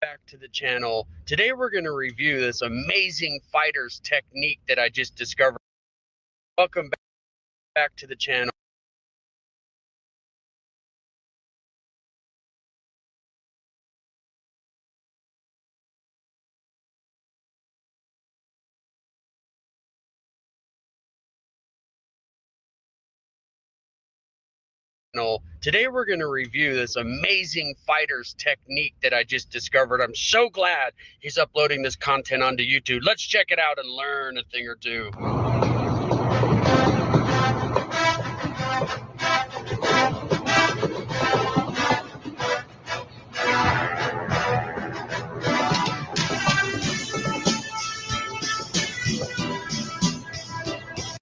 Back to the channel. Today we're going to review this amazing fighter's technique that I just discovered. Welcome back to the channel. Today we're going to review this amazing fighter's technique that I just discovered. I'm so glad he's uploading this content onto YouTube. Let's check it out and learn a thing or two.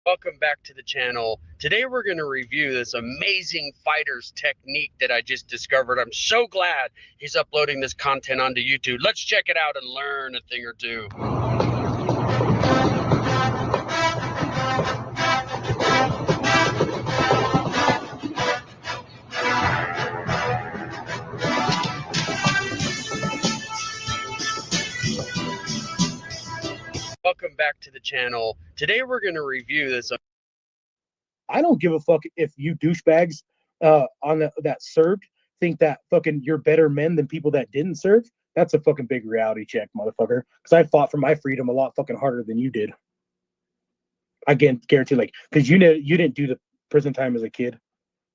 Welcome back to the channel. Today we're going to review this amazing fighter's technique that I just discovered. I'm so glad he's uploading this content onto YouTube. Let's check it out and learn a thing or two. Welcome back to the channel. Today we're going to review this. I don't give a fuck if you douchebags that served think that fucking you're better men than people that didn't serve. That's a fucking big reality check, motherfucker. Because I fought for my freedom a lot fucking harder than you did. I can guarantee, like, because you didn't do the prison time as a kid.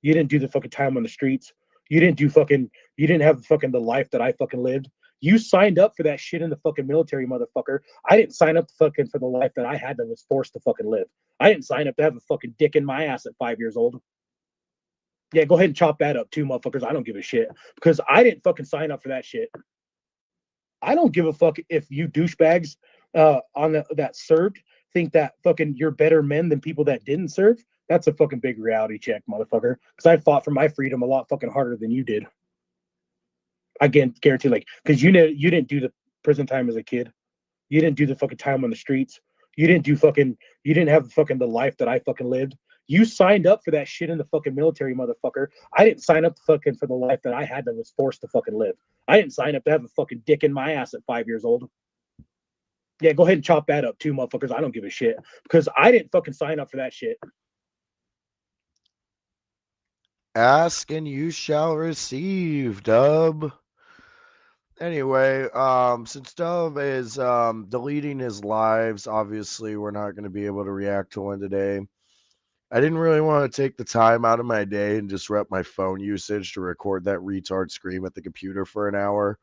You didn't do the fucking time on the streets. You didn't have fucking the life that I fucking lived. You signed up for that shit in the fucking military, motherfucker. I didn't sign up fucking for the life that I had that was forced to fucking live. I didn't sign up to have a fucking dick in my ass at 5 years old. Yeah, go ahead and chop that up too, motherfuckers. I don't give a shit because I didn't fucking sign up for that shit. I don't give a fuck if you douchebags that served think that fucking you're better men than people that didn't serve. That's a fucking big reality check, motherfucker. Because I fought for my freedom a lot fucking harder than you did. I can guarantee, like, because you didn't do the prison time as a kid. You didn't do the fucking time on the streets. You didn't have fucking the life that I fucking lived. You signed up for that shit in the fucking military, motherfucker. I didn't sign up fucking for the life that I had that was forced to fucking live. I didn't sign up to have a fucking dick in my ass at 5 years old. Yeah, go ahead and chop that up too, motherfuckers. I don't give a shit because I didn't fucking sign up for that shit. Ask and you shall receive, Dub. Anyway, since Dub is deleting his lives, obviously we're not going to be able to react to one today. I didn't really want to take the time out of my day and disrupt my phone usage to record that retard scream at the computer for an hour.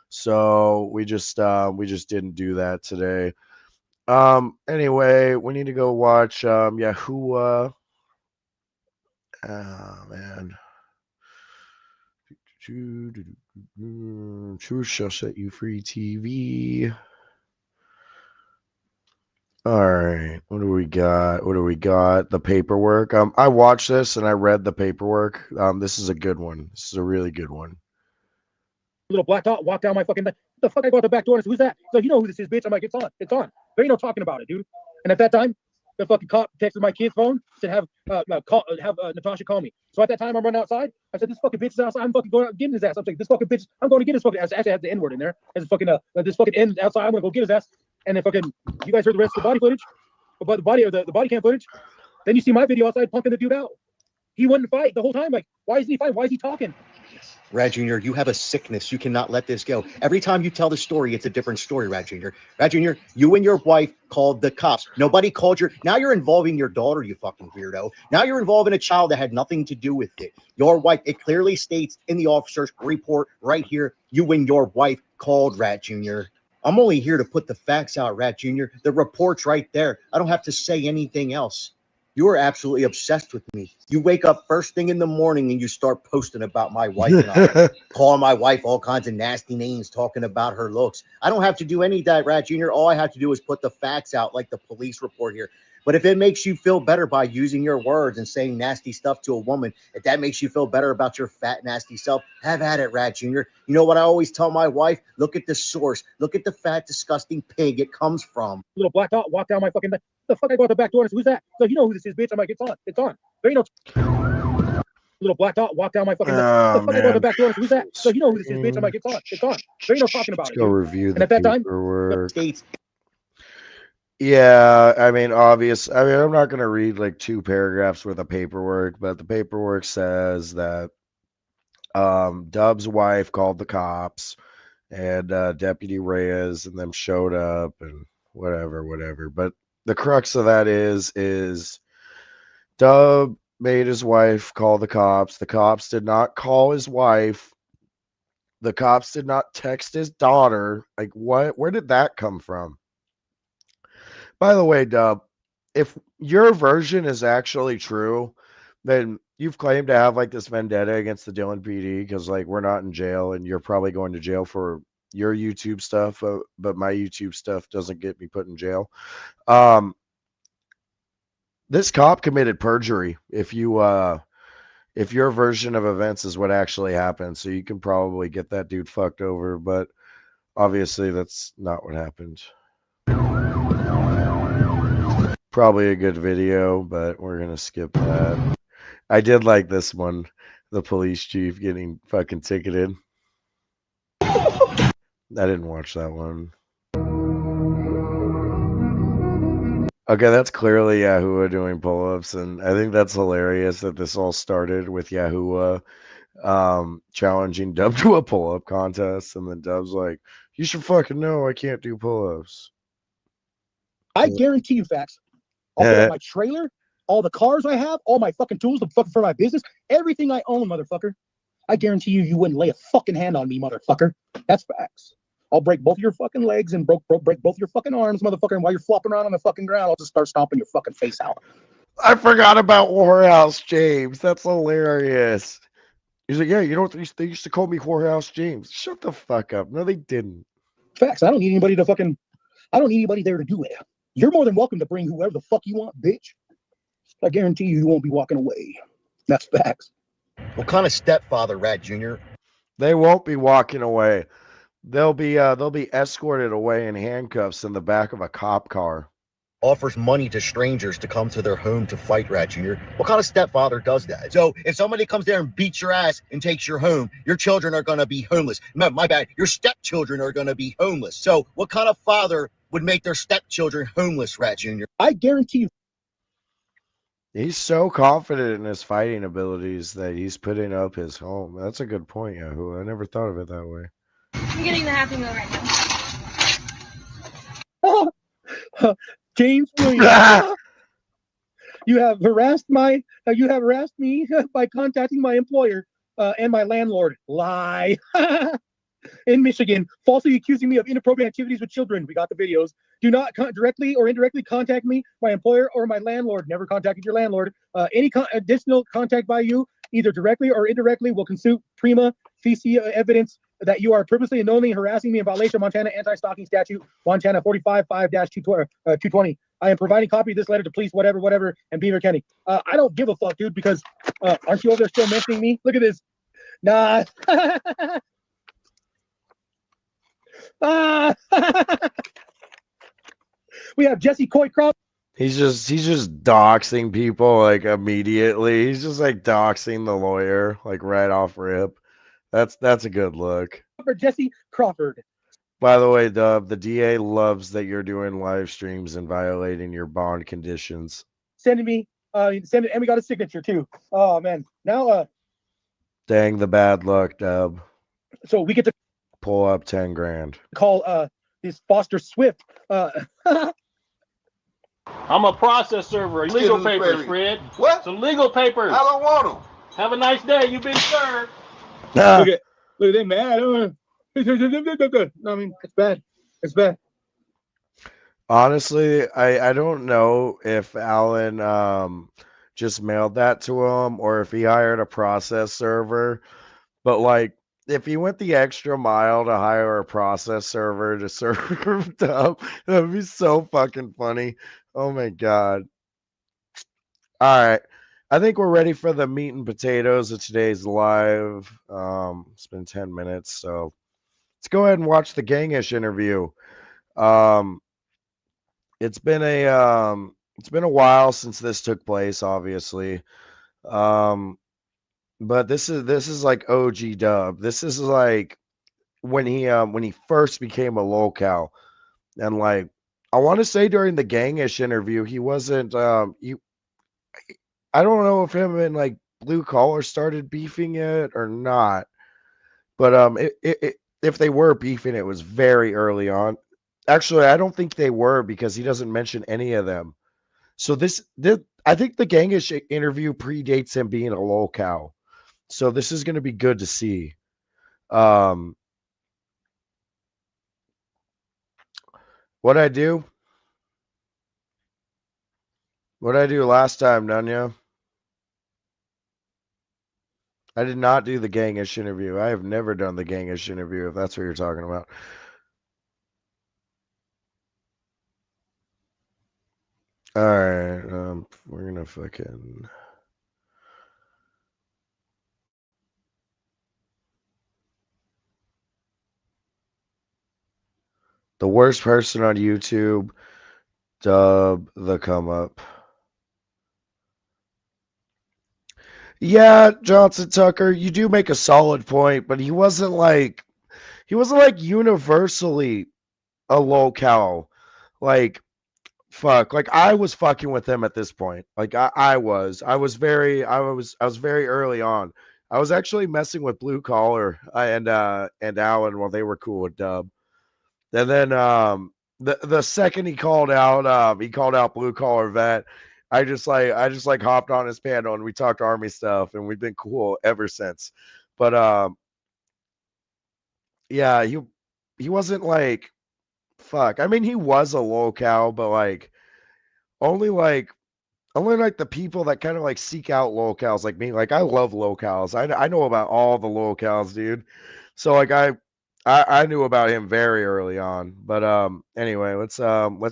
So we just didn't do that today. Anyway, we need to go watch Yahuwah. Oh man. Truth shall set you free TV. All right, what do we got? The paperwork. I watched this and I read the paperwork. This is a good one. This is a really good one. Little black dot walk down my fucking. What the fuck? I go out the back door and say, "Who's that?" So you know who this is, bitch. I'm like, "It's on. It's on." There ain't no talking about it, dude. And at that time, the fucking cop texted my kid's phone, said, "Have Natasha call me." So at that time, I'm running outside. I said, "This fucking bitch is outside. I'm fucking going out getting his ass." I'm like, "This fucking bitch. I'm going to get his fucking ass." Actually, I had the N word in there. As fucking this fucking N outside. I'm gonna go get his ass. And then fucking, you guys heard the rest of the body footage, but the body cam footage. Then you see my video outside punking the dude out. He wouldn't fight the whole time. Like, why isn't he fighting? Why is he talking? Rad Jr., you have a sickness. You cannot let this go. Every time you tell the story, it's a different story, Rad Jr. Rad Jr., you and your wife called the cops. Nobody called your... Now you're involving your daughter, you fucking weirdo. Now you're involving a child that had nothing to do with it. Your wife, it clearly states in the officer's report right here, you and your wife called Rad Jr. I'm only here to put the facts out, Rad Jr. The report's right there. I don't have to say anything else. You are absolutely obsessed with me. You wake up first thing in the morning and you start posting about my wife and I, calling my wife all kinds of nasty names, talking about her looks. I don't have to do any of that, Rat Jr. All I have to do is put the facts out like the police report here. But if it makes you feel better by using your words and saying nasty stuff to a woman, if that makes you feel better about your fat, nasty self, have at it, Rat Jr. You know what I always tell my wife? Look at the source. Look at the fat, disgusting pig it comes from. Little black dot walk down my fucking. The fuck? I go out the back door and say, "Who's that?" So you know who this is, bitch. I'm like, "It's on. It's on." There ain't no. little black dot walk down my fucking. Oh, the fuck I go to the man. back door. Who's that? So you know who this is, bitch. I'm like, it's on. It's on. There ain't no talking about Let's it. go Dude. review And the at that time, paperwork. States. Yeah, I mean, I'm not going to read like 2 paragraphs worth of paperwork, but the paperwork says that Dub's wife called the cops, and Deputy Reyes and them showed up, and whatever. But the crux of that is Dub made his wife call the cops. The cops did not call his wife. The cops did not text his daughter. Like, what? Where did that come from? By the way, Dub, if your version is actually true, then you've claimed to have like this vendetta against the Dillon PD because like we're not in jail and you're probably going to jail for your YouTube stuff, but my YouTube stuff doesn't get me put in jail. This cop committed perjury if your version of events is what actually happened, so you can probably get that dude fucked over, but obviously that's not what happened. Probably a good video, but we're gonna skip that. I did like this one, the police chief getting fucking ticketed. I didn't watch that one. Okay, that's clearly Yahuwah doing pull-ups, and I think that's hilarious that this all started with Yahuwah challenging Dub to a pull-up contest, and then Dub's like, "You should fucking know I can't do pull-ups." I guarantee you, facts. I'll put up my trailer, all the cars I have, all my fucking tools for my business, everything I own, motherfucker. I guarantee you, you wouldn't lay a fucking hand on me, motherfucker. That's facts. I'll break both of your fucking legs and break both your fucking arms, motherfucker. And while you're flopping around on the fucking ground, I'll just start stomping your fucking face out. I forgot about Whorehouse James. That's hilarious. He's like, yeah, you know what? They used to call me Whorehouse James. Shut the fuck up. No, they didn't. Facts. I don't need anybody there to do it. You're more than welcome to bring whoever the fuck you want, bitch. I guarantee you won't be walking away. That's facts. What kind of stepfather, Rat Jr.? They won't be walking away. They'll be escorted away in handcuffs in the back of a cop car. Offers money to strangers to come to their home to fight, Rat Jr. What kind of stepfather does that? So if somebody comes there and beats your ass and takes your home, your children are going to be homeless. No, my bad. Your stepchildren are going to be homeless. So what kind of father would make their stepchildren homeless, Rat Jr.? I guarantee you. He's so confident in his fighting abilities that he's putting up his home. That's a good point, Yahoo. I never thought of it that way. I'm getting the Happy Meal right now. James Williams, you have harassed me by contacting my employer and my landlord. Lie. In Michigan, falsely accusing me of inappropriate activities with children. We got the videos. Do not directly or indirectly contact me, my employer, or my landlord. Never contacted your landlord. Any additional contact by you, either directly or indirectly, will constitute prima facie evidence that you are purposely and knowingly harassing me in violation of Montana Anti-Stalking Statute, Montana 45-5-220. I am providing copy of this letter to police, whatever, and Beaver County. I don't give a fuck, dude, because aren't you over there still mentioning me? Look at this. Nah. We have Jesse Coycroft. He's just doxing people like immediately. He's just like doxing the lawyer like right off rip. That's a good look. For Jesse Crawford. By the way, Dub, the DA loves that you're doing live streams and violating your bond conditions. Sending me, and we got a signature too. Oh man, now dang the bad luck, Dub. So we get to pull up 10 grand. Call this Foster Swift. I'm a process server. Legal papers, Fred. What? Some legal papers. I don't want them. Have a nice day. You've been served. Look at them, man. I mean, it's bad. It's bad. Honestly, I don't know if Alan just mailed that to him or if he hired a process server, but like if he went the extra mile to hire a process server to serve Dub, that'd be so fucking funny. Oh my god. All right. I think we're ready for the meat and potatoes of today's live. It's been 10 minutes, so let's go ahead and watch the Gangish interview. It's been a while since this took place, obviously. but this is like OG Dub. This is like when he first became a lolcow, and like I want to say during the gangish interview, he wasn't I don't know if him and like Blue Collar started beefing it or not, but if they were beefing, it was very early on. Actually, I don't think they were because he doesn't mention any of them. So this I think the gangish interview predates him being a lolcow. So this is going to be good to see. Um, what I do? What I do last time, Nunya? I did not do the gangish interview. I have never done the gangish interview, if that's what you're talking about. All right, we're gonna fucking. The worst person on YouTube, dub the come up. Yeah, Johnson Tucker, you do make a solid point, but he wasn't like universally a lolcow. Like fuck. Like I was fucking with him at this point. Like I was. I was very early on. I was actually messing with Blue Collar and Alan while they were cool with Dub. And then the second he called out Blue Collar Vet, I just like hopped on his panel and we talked army stuff and we've been cool ever since. But yeah, he wasn't like fuck. I mean he was a lolcow, but like only like only like the people that kind of like seek out lolcows like me. Like I love lolcows. I know about all the lolcows, dude. So like I knew about him very early on. But anyway, let's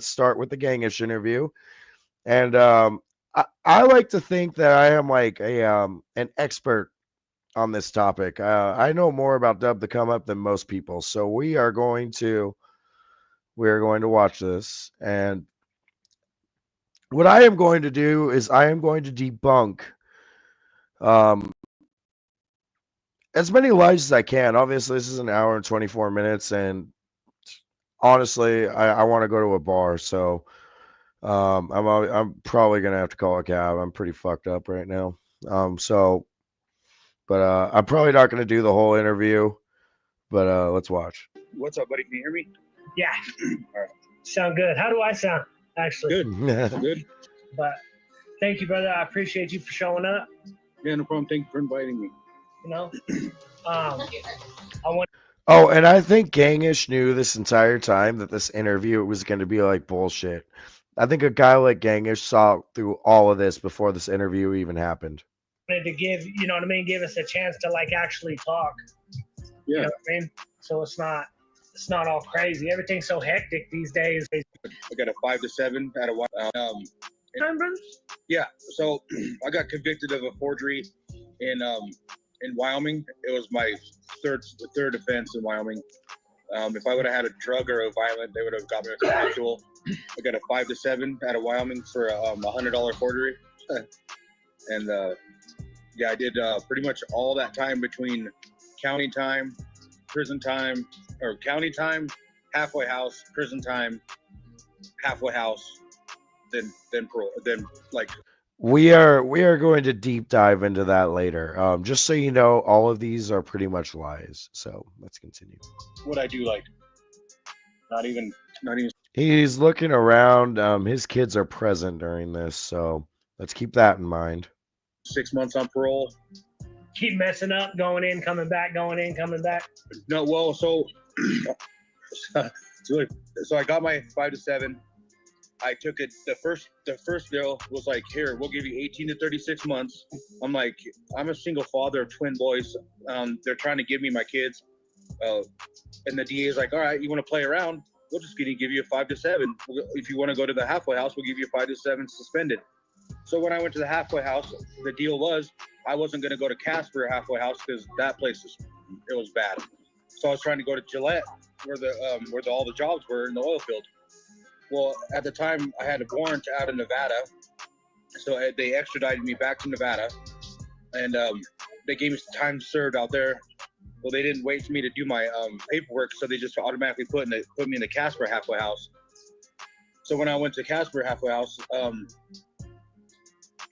start with the gangish interview. And I like to think that I am like a an expert on this topic. I know more about Dub the Come Up than most people. So we're going to watch this, and what I am going to do is I am going to debunk um, as many lies as I can. Obviously, this is an hour and 24 minutes, and honestly, I want to go to a bar, so I'm probably gonna have to call a cab. I'm pretty fucked up right now. So, but I'm probably not gonna do the whole interview. But let's watch. What's up, buddy? Can you hear me? Yeah. All right. Sound good. How do I sound? Actually. Good. Good. But thank you, brother. I appreciate you for showing up. Yeah, no problem. Thank you for inviting me. You know, I want. Oh, and I think Gangish knew this entire time that this interview was going to be like bullshit. I think a guy like Gangish saw through all of this before this interview even happened. To give, you know what I mean, give us a chance to like actually talk. Yeah. You know what I mean? So it's not all crazy. Everything's so hectic these days. I got a 5 to 7 out of one. Time, brother? Yeah. So I got convicted of a forgery in Wyoming. It was my third offense in Wyoming. If I would have had a drug or a violent, they would have got me with an actual. I got a 5 to 7 out of Wyoming for a $100 forgery, and yeah, I did pretty much all that time between county time, prison time, or county time, halfway house, prison time, halfway house, then parole, then like. We are going to deep dive into that later. Just so you know, all of these are pretty much lies. So let's continue. What I do, like, not even. He's looking around. His kids are present during this, so let's keep that in mind. 6 months on parole. Keep messing up, going in, coming back, going in, coming back. No, well, so I got my 5 to 7. I took it. The first deal was like, here, we'll give you 18 to 36 months. I'm like, I'm a single father of twin boys. They're trying to give me my kids, and the DA is like, all right, you want to play around? We'll just give you a 5 to 7. If you want to go to the halfway house, we'll give you a 5 to 7 suspended. So when I went to the halfway house, the deal was I wasn't going to go to Casper halfway house because that place was bad. So I was trying to go to Gillette, where all the jobs were in the oil field. Well, at the time I had a warrant out of Nevada, so they extradited me back to Nevada, and they gave me time served out there. Well, they didn't wait for me to do my paperwork, so they just automatically put me in the Casper halfway house. So when I went to Casper halfway house,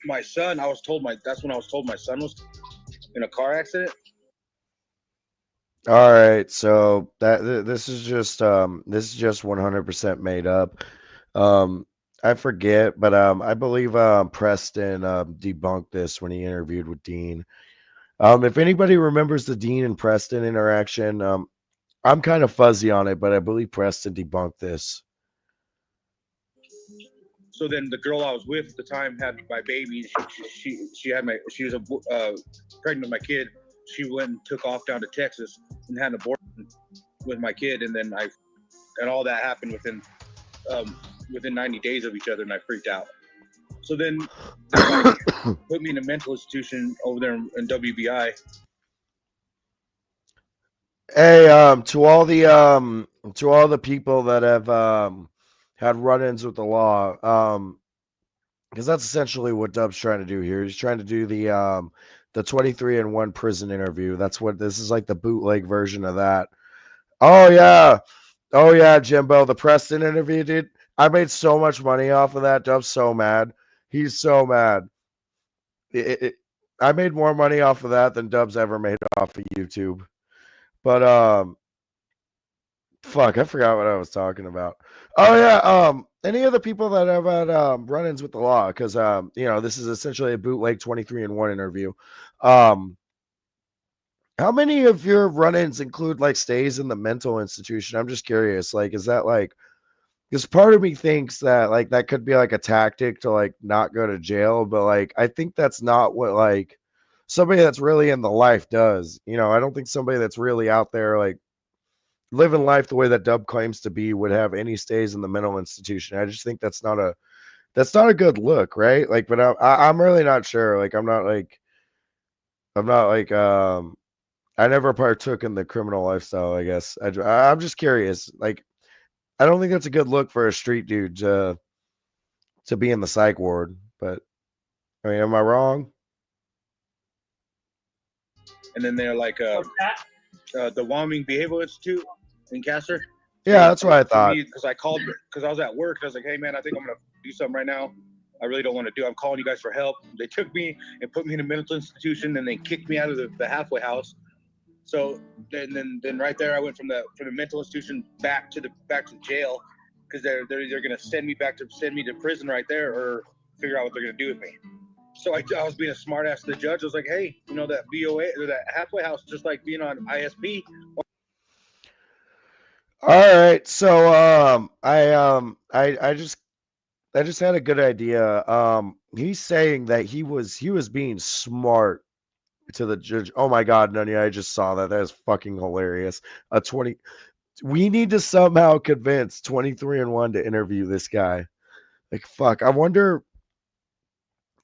my son, that's when I was told my son was in a car accident. All right, so this is just 100% made up. I forget, but I believe Preston debunked this when he interviewed with Dean. If anybody remembers the Dean and Preston interaction, I'm kind of fuzzy on it, but I believe Preston debunked this. So then the girl I was with at the time had my baby. She was pregnant with my kid. She went and took off down to Texas and had an abortion with my kid, and then all that happened within 90 days of each other, and I freaked out. So then they put me in a mental institution over there in WBI. Hey, to all the people that have had run-ins with the law, because that's essentially what Dub's trying to do here. He's trying to do the 23-and-1 prison interview. That's what this is, like the bootleg version of that. Oh yeah, Jimbo, the Preston interview, dude. I made so much money off of that. Dub's so mad. He's so mad. I made more money off of that than Dub's ever made off of YouTube. But fuck, I forgot what I was talking about. Oh yeah, any of the people that have had run-ins with the law, because this is essentially a bootleg 23-and-1 interview. How many of your run-ins include like stays in the mental institution? I'm just curious. Like, is that like, because part of me thinks that like that could be like a tactic to like not go to jail, but like I think that's not what like somebody that's really in the life does. I don't think somebody that's really out there like living life the way that Dub claims to be would have any stays in the mental institution. I just think that's not a good look, right? Like, but I'm really not sure. Like, I'm not like I never partook in the criminal lifestyle. I guess I'm just curious. Like, I don't think that's a good look for a street dude to be in the psych ward. But I mean, am I wrong? And then they're like the Wyoming Behavioral Institute in Casper. Yeah, that's what I thought. Because I called because I was at work. I was like, hey man, I think I'm gonna do something right now. I really don't want to do. I'm calling you guys for help. They took me and put me in a mental institution, and they kicked me out of the halfway house. So then right there, I went from the mental institution back to jail, because they're either gonna send me to prison right there, or figure out what they're gonna do with me. So I was being a smart ass to the judge. I was like, hey, that VOA or that halfway house, just like being on ISP. All right, so I just had a good idea. He's saying that he was being smart to the judge. Oh my God, Nunya, I just saw that. That is fucking hilarious. We need to somehow convince 23-and-1 to interview this guy. Like, fuck. I wonder,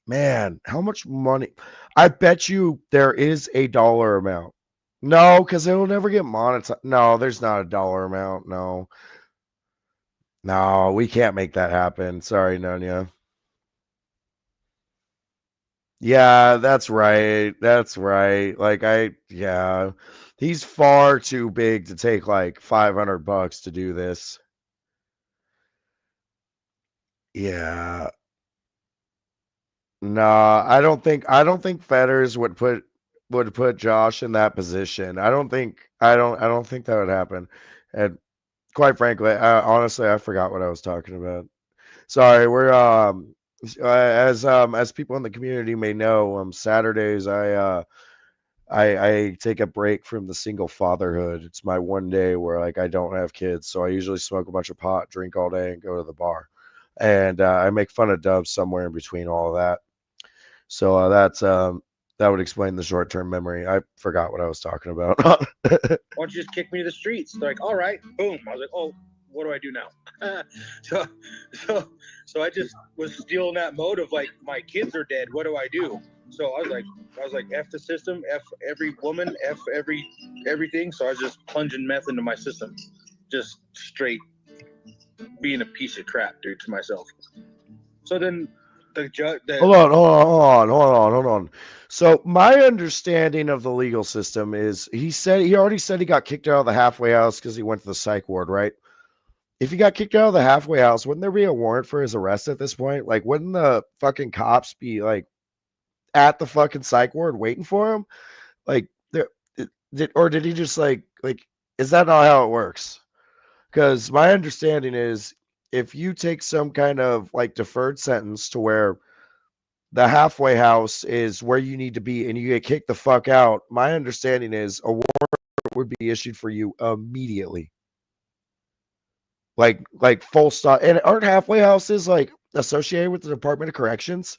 man, how much money? I bet you there is a dollar amount. No, because it'll never get monetized. No, there's not a dollar amount. No, we can't make that happen. Sorry, Nunya. Yeah, that's right. That's right. Like yeah. He's far too big to take like $500 to do this. Yeah. Nah, I don't think Fetters would put Josh in that position. I don't think that would happen. And quite frankly, honestly, I forgot what I was talking about. Sorry, we're as people in the community may know, Saturdays I take a break from the single fatherhood. It's my one day where like I don't have kids, so I usually smoke a bunch of pot, drink all day, and go to the bar. And I make fun of Dubs somewhere in between all of that. So that would explain the short-term memory. I forgot what I was talking about. Why don't you just kick me to the streets? They're like, all right, boom. I was like, oh, what do I do now? so I just was still in that mode of like, my kids are dead. What do I do? So I was like, F the system, F every woman, F everything. So I was just plunging meth into my system, just straight being a piece of crap, dude, to myself. So then the judge. Hold on. So my understanding of the legal system is he already said he got kicked out of the halfway house because he went to the psych ward, right? If he got kicked out of the halfway house, wouldn't there be a warrant for his arrest at this point? Like, wouldn't the fucking cops be like at the fucking psych ward waiting for him? Like, did he just like is that not how it works? Because my understanding is if you take some kind of like deferred sentence to where the halfway house is where you need to be and you get kicked the fuck out, my understanding is a warrant would be issued for you immediately. Like full stop. And aren't halfway houses like associated with the Department of Corrections?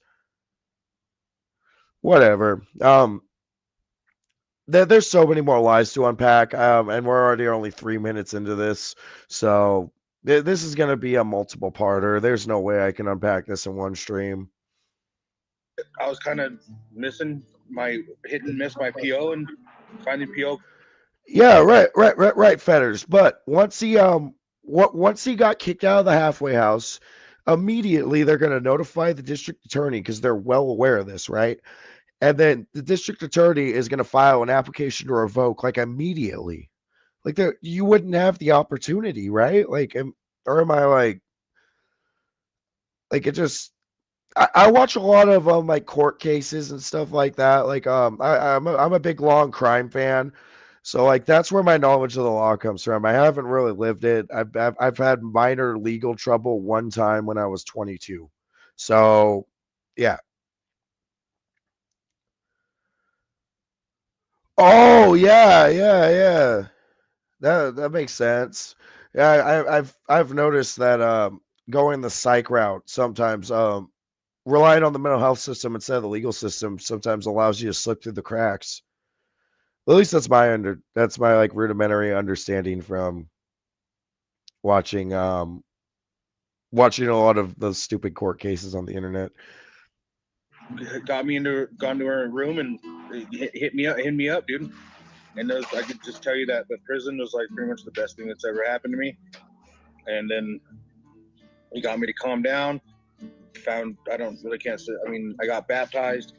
Whatever. There's so many more lies to unpack, and we're already only 3 minutes into this, so this is going to be a multiple parter. There's no way I can unpack this in one stream. I was kind of missing my hit and miss my PO and finding PO. Yeah, right, Fetters. But once he got kicked out of the halfway house, immediately they're going to notify the district attorney because they're well aware of this, right? And then the district attorney is going to file an application to revoke like immediately. Like you wouldn't have the opportunity, right? Like, or am I like it just? I watch a lot of like court cases and stuff like that. Like I'm a big law and crime fan, so like that's where my knowledge of the law comes from. I haven't really lived it. I've had minor legal trouble one time when I was 22. So yeah. Oh yeah. That makes sense. Yeah, I've noticed that going the psych route sometimes relying on the mental health system instead of the legal system sometimes allows you to slip through the cracks. At least that's my like rudimentary understanding from watching a lot of those stupid court cases on the internet. Gone to her room and hit me up, dude. And I could just tell you that the prison was like pretty much the best thing that's ever happened to me. And then he got me to calm down. I got baptized.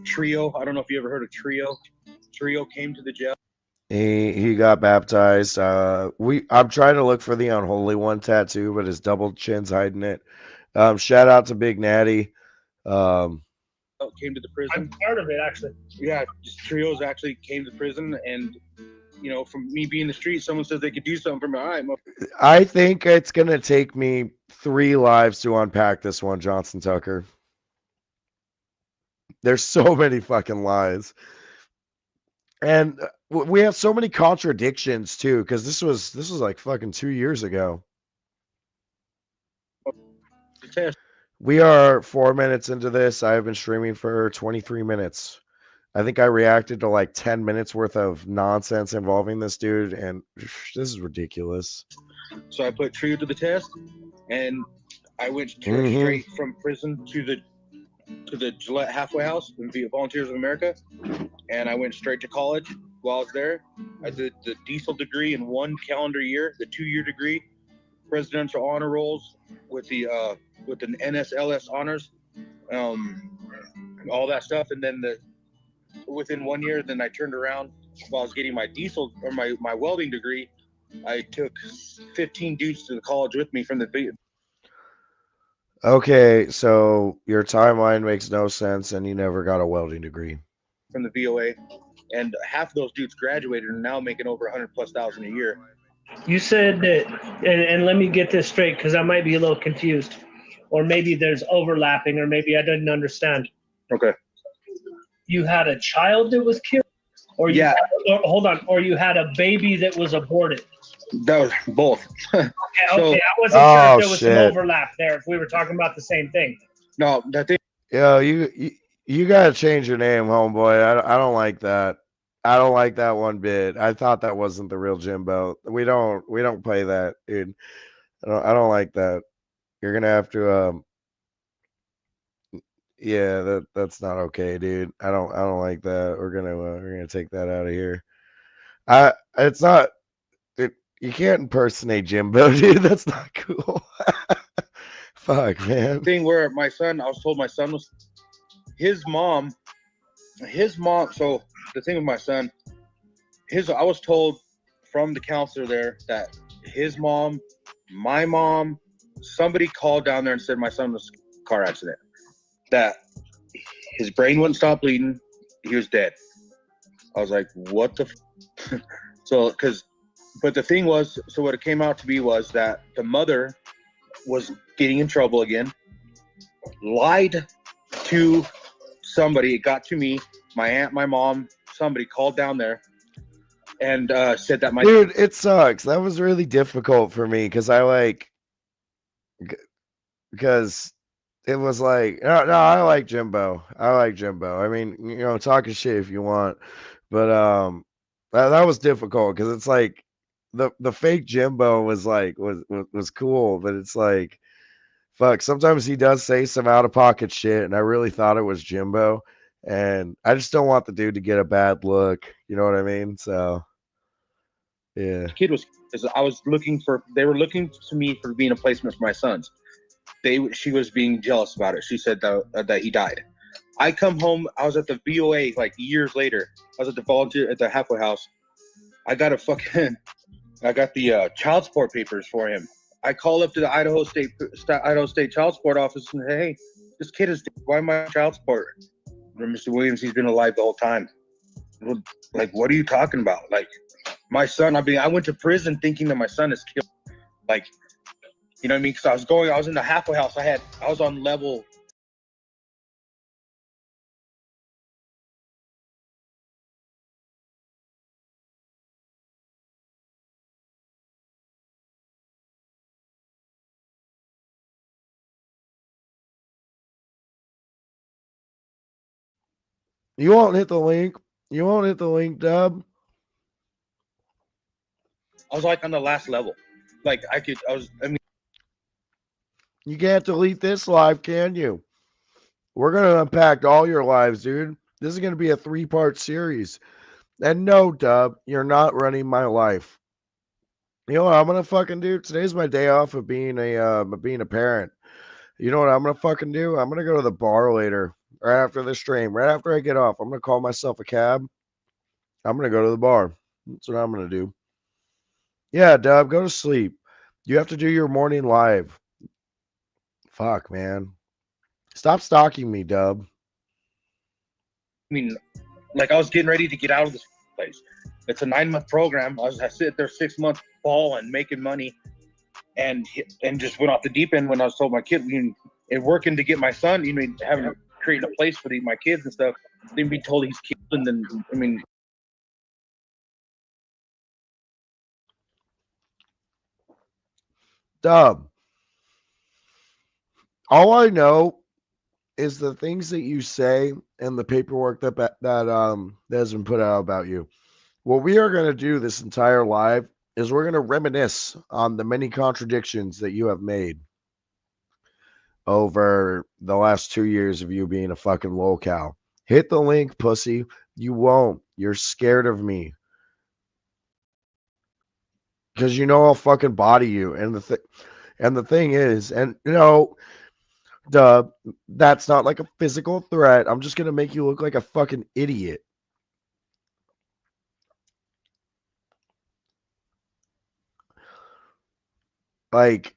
Trio, I don't know if you ever heard of Trio. Trio came to the jail. He got baptized. I'm trying to look for the unholy one tattoo, but his double chin's hiding it. Shout out to Big Natty. Came to the prison. I'm part of it, actually. Yeah, just Trios actually came to prison, and from me being in the street, someone says they could do something for me. All right, I think it's gonna take me 3 lives to unpack this one, Johnson Tucker. There's so many fucking lies, and we have so many contradictions too. Because this was like fucking 2 years ago. We are 4 minutes into this. I have been streaming for 23 minutes. I think I reacted to like 10 minutes worth of nonsense involving this dude, and this is ridiculous. So I put Trio to the test, and I went straight from prison to the Gillette halfway house in Volunteers of America, and I went straight to college while I was there. I did the diesel degree in 1 calendar year, the 2-year degree, presidential honor rolls with an NSLS honors, all that stuff, and then within 1 year, then I turned around while I was getting my diesel or my welding degree. I took 15 dudes to the college with me from the. Okay, so your timeline makes no sense, and you never got a welding degree From the VOA, and half of those dudes graduated and now making over $100,000+ a year. You said that, and let me get this straight because I might be a little confused, or maybe there's overlapping, or maybe I didn't understand. Okay. You had a child that was killed, or or you had a baby that was aborted. That was both. Okay, I wasn't sure if there was some overlap there. If we were talking about the same thing. No, that thing. Yo, you gotta change your name, homeboy. I don't like that. I don't like that one bit. I thought that wasn't the real Jimbo. We don't play that, dude. I don't like that. You're gonna have to yeah, that's not okay, dude. I don't like that. We're gonna take that out of here. It's not. You can't impersonate Jimbo, dude. That's not cool. Fuck, man. Thing where my son, I was told my son was his mom. So the thing with my son, I was told from the counselor there that his mom, my mom, somebody called down there and said my son was in a car accident. That his brain wouldn't stop bleeding. He was dead. I was like, what the? So, but the thing was, so what it came out to be was that the mother was getting in trouble again, lied to somebody. It got to me, my aunt, my mom, somebody called down there and said that my Dude, it sucks. That was really difficult for me because because it was like, no, I like Jimbo. I like Jimbo. I mean, talking shit if you want, but that was difficult because it's like the fake Jimbo was like was cool, but it's like, fuck. Sometimes he does say some out of pocket shit, and I really thought it was Jimbo, and I just don't want the dude to get a bad look. You know what I mean? So yeah. kid was, they were looking to me for being a placement for my sons. She was being jealous about it. She said that he died. I come home. I was at the VOA like years later. I was at the volunteer at the halfway house. I got the child support papers for him. I call up to the Idaho State Child Support Office and say, hey, this kid is dead. Why am I child support? Mr. Williams, he's been alive the whole time. Like, what are you talking about? Like, my son. I went to prison thinking that my son is killed. Like, you know what I mean? Because I was in the halfway house. I was on level. You won't hit the link. You won't hit the link, Dub. I was like on the last level. Like You can't delete this live, can you? We're going to unpack all your lives, dude. This is going to be a 3-part series. And no, Dub, you're not running my life. You know what I'm going to fucking do? Today's my day off of being a parent. You know what I'm going to fucking do? I'm going to go to the bar later, right after the stream. Right after I get off, I'm going to call myself a cab. I'm going to go to the bar. That's what I'm going to do. Yeah, Dub, go to sleep. You have to do your morning live. Fuck, man. Stop stalking me, Dub. I mean, like I was getting ready to get out of this place. It's a 9-month program. I sit there 6 months balling, making money, and just went off the deep end when I was told my kid, and working to get my son, having to create a place for my kids and stuff. Then be told he's killed, and then Dub. All I know is the things that you say and the paperwork that has been put out about you. What we are going to do this entire live is we're going to reminisce on the many contradictions that you have made over the last 2 years of you being a fucking lolcow. Hit the link, pussy. You won't. You're scared of me. Because you know I'll fucking body you. And the thing is, and that's not like a physical threat. I'm just gonna make you look like a fucking idiot. Like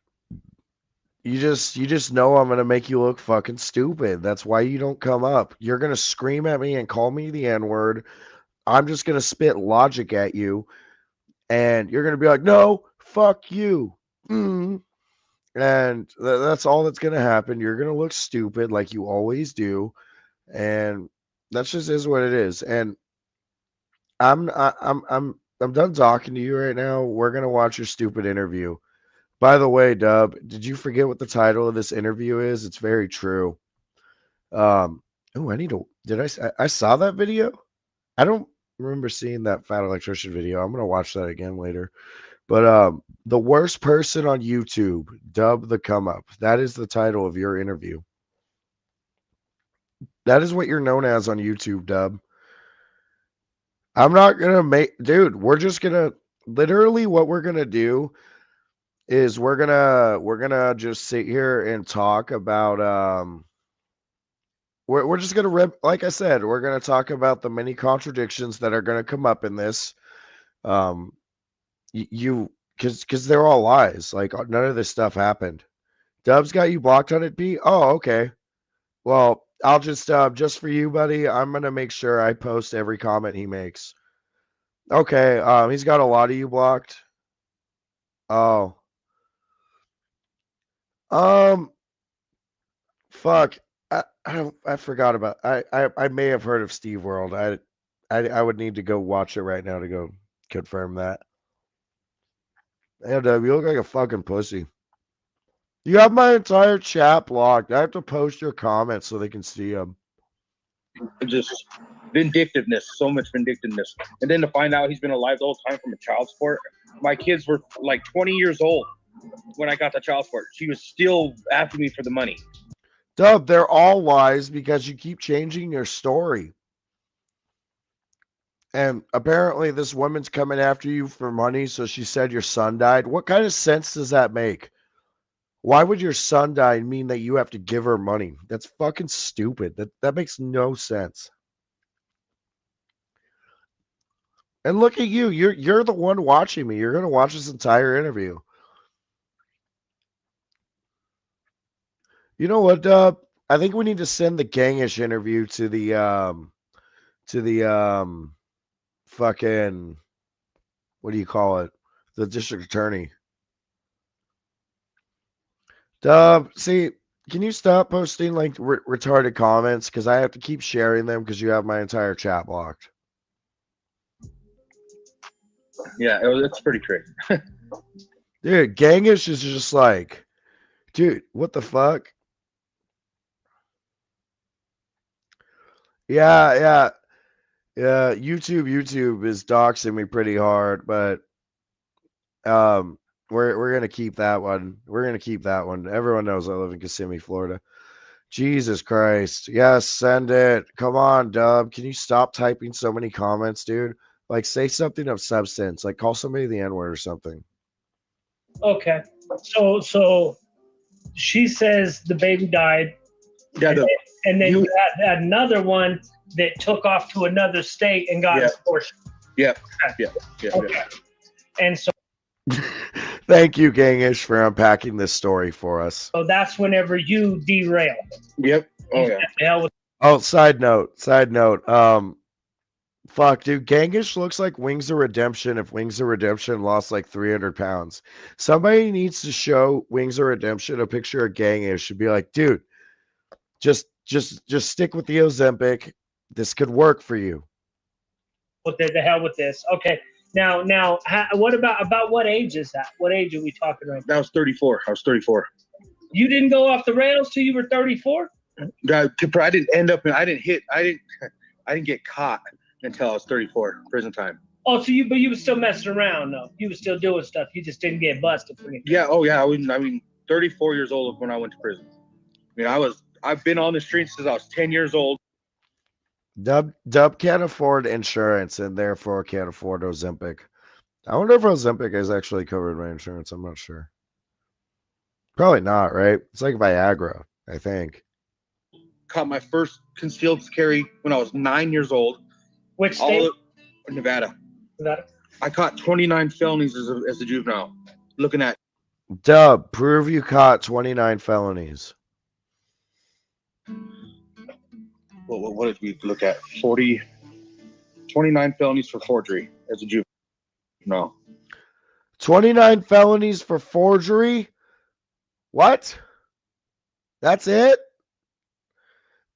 you just know I'm gonna make you look fucking stupid. That's why you don't come up. You're gonna scream at me and call me the N-word. I'm just gonna spit logic at you, and you're gonna be like, no, fuck you. And that's all that's gonna happen. You're gonna look stupid like you always do, and that's just is what it is. And I'm done talking to you right now. We're gonna watch your stupid interview. By the way, Dub, did you forget what the title of this interview is? It's very true. Oh, I saw that video? I don't remember seeing that fat electrician video. I'm gonna watch that again later. But the worst person on YouTube, Dub the Come Up. That is the title of your interview. That is what you're known as on YouTube, Dub. I'm not gonna dude, we're just gonna literally what we're gonna do is we're gonna just sit here and talk about we're just gonna like I said, we're gonna talk about the many contradictions that are gonna come up in this. Um, you because they're all lies. Like none of this stuff happened. Dubs got you blocked on it, B. Oh, okay. Well, I'll just for you, buddy. I'm gonna make sure I post every comment he makes. Okay. He's got a lot of you blocked. Oh. Um. Fuck. I forgot about. I may have heard of Steve World. I would need to go watch it right now to go confirm that. And you look like a fucking pussy. You have my entire chat blocked. I have to post your comments so they can see them. Just vindictiveness, so much vindictiveness. And then to find out he's been alive the whole time from a child support. My kids were like 20 years old when I got the child support. She was still after me for the money. Dub, they're all lies because you keep changing your story. And apparently this woman's coming after you for money, so she said your son died. What kind of sense does that make? Why would your son die mean that you have to give her money? That's fucking stupid. That makes no sense. And look at you. You're the one watching me. You're gonna watch this entire interview. You know what, Dub? I think we need to send the gangish interview to the fucking, what do you call it? The district attorney. Dub, see, can you stop posting like retarded comments? Because I have to keep sharing them because you have my entire chat blocked. Yeah, it's pretty crazy. Dude, gangish is just like, dude, what the fuck? Yeah. YouTube is doxing me pretty hard, but we're gonna keep that one. We're gonna keep that one. Everyone knows I live in Kissimmee, Florida. Jesus Christ. Yes, send it. Come on, Dub. Can you stop typing so many comments, dude? Like say something of substance. Like call somebody the N-word or something. Okay. So she says the baby died. Yeah, and then you had another one that took off to another state and got an abortion. Yeah. Okay. And so Thank you, Gangish, for unpacking this story for us. So that's whenever you derail. Yep. Oh yeah. Oh, side note. Fuck, dude. Gangish looks like Wings of Redemption if Wings of Redemption lost like 300 pounds. Somebody needs to show Wings of Redemption a picture of Gangish and be like, dude, just stick with the Ozempic. This could work for you. What the hell with this? Okay. Now, what about what age is that? What age are we talking right now? That was 34. I was 34. You didn't go off the rails till you were 34? I didn't end up. I didn't get caught until I was 34. Prison time. Oh, so you were still messing around though. You were still doing stuff. You just didn't get busted for anything. Yeah. Oh yeah. I mean, 34 years old when I went to prison. I mean, I've been on the streets since I was 10 years old. Dub can't afford insurance and therefore can't afford Ozempic. I wonder if Ozempic is actually covered by insurance. I'm not sure. Probably not, right? It's like Viagra, I think. Caught my first concealed carry when I was 9 years old. Which state? Nevada. Nevada. I caught 29 felonies as a juvenile. Looking at. Dub, prove you caught 29 felonies. Well, what did we look at? 29 felonies for forgery as a juvenile. No. 29 felonies for forgery? What? That's it?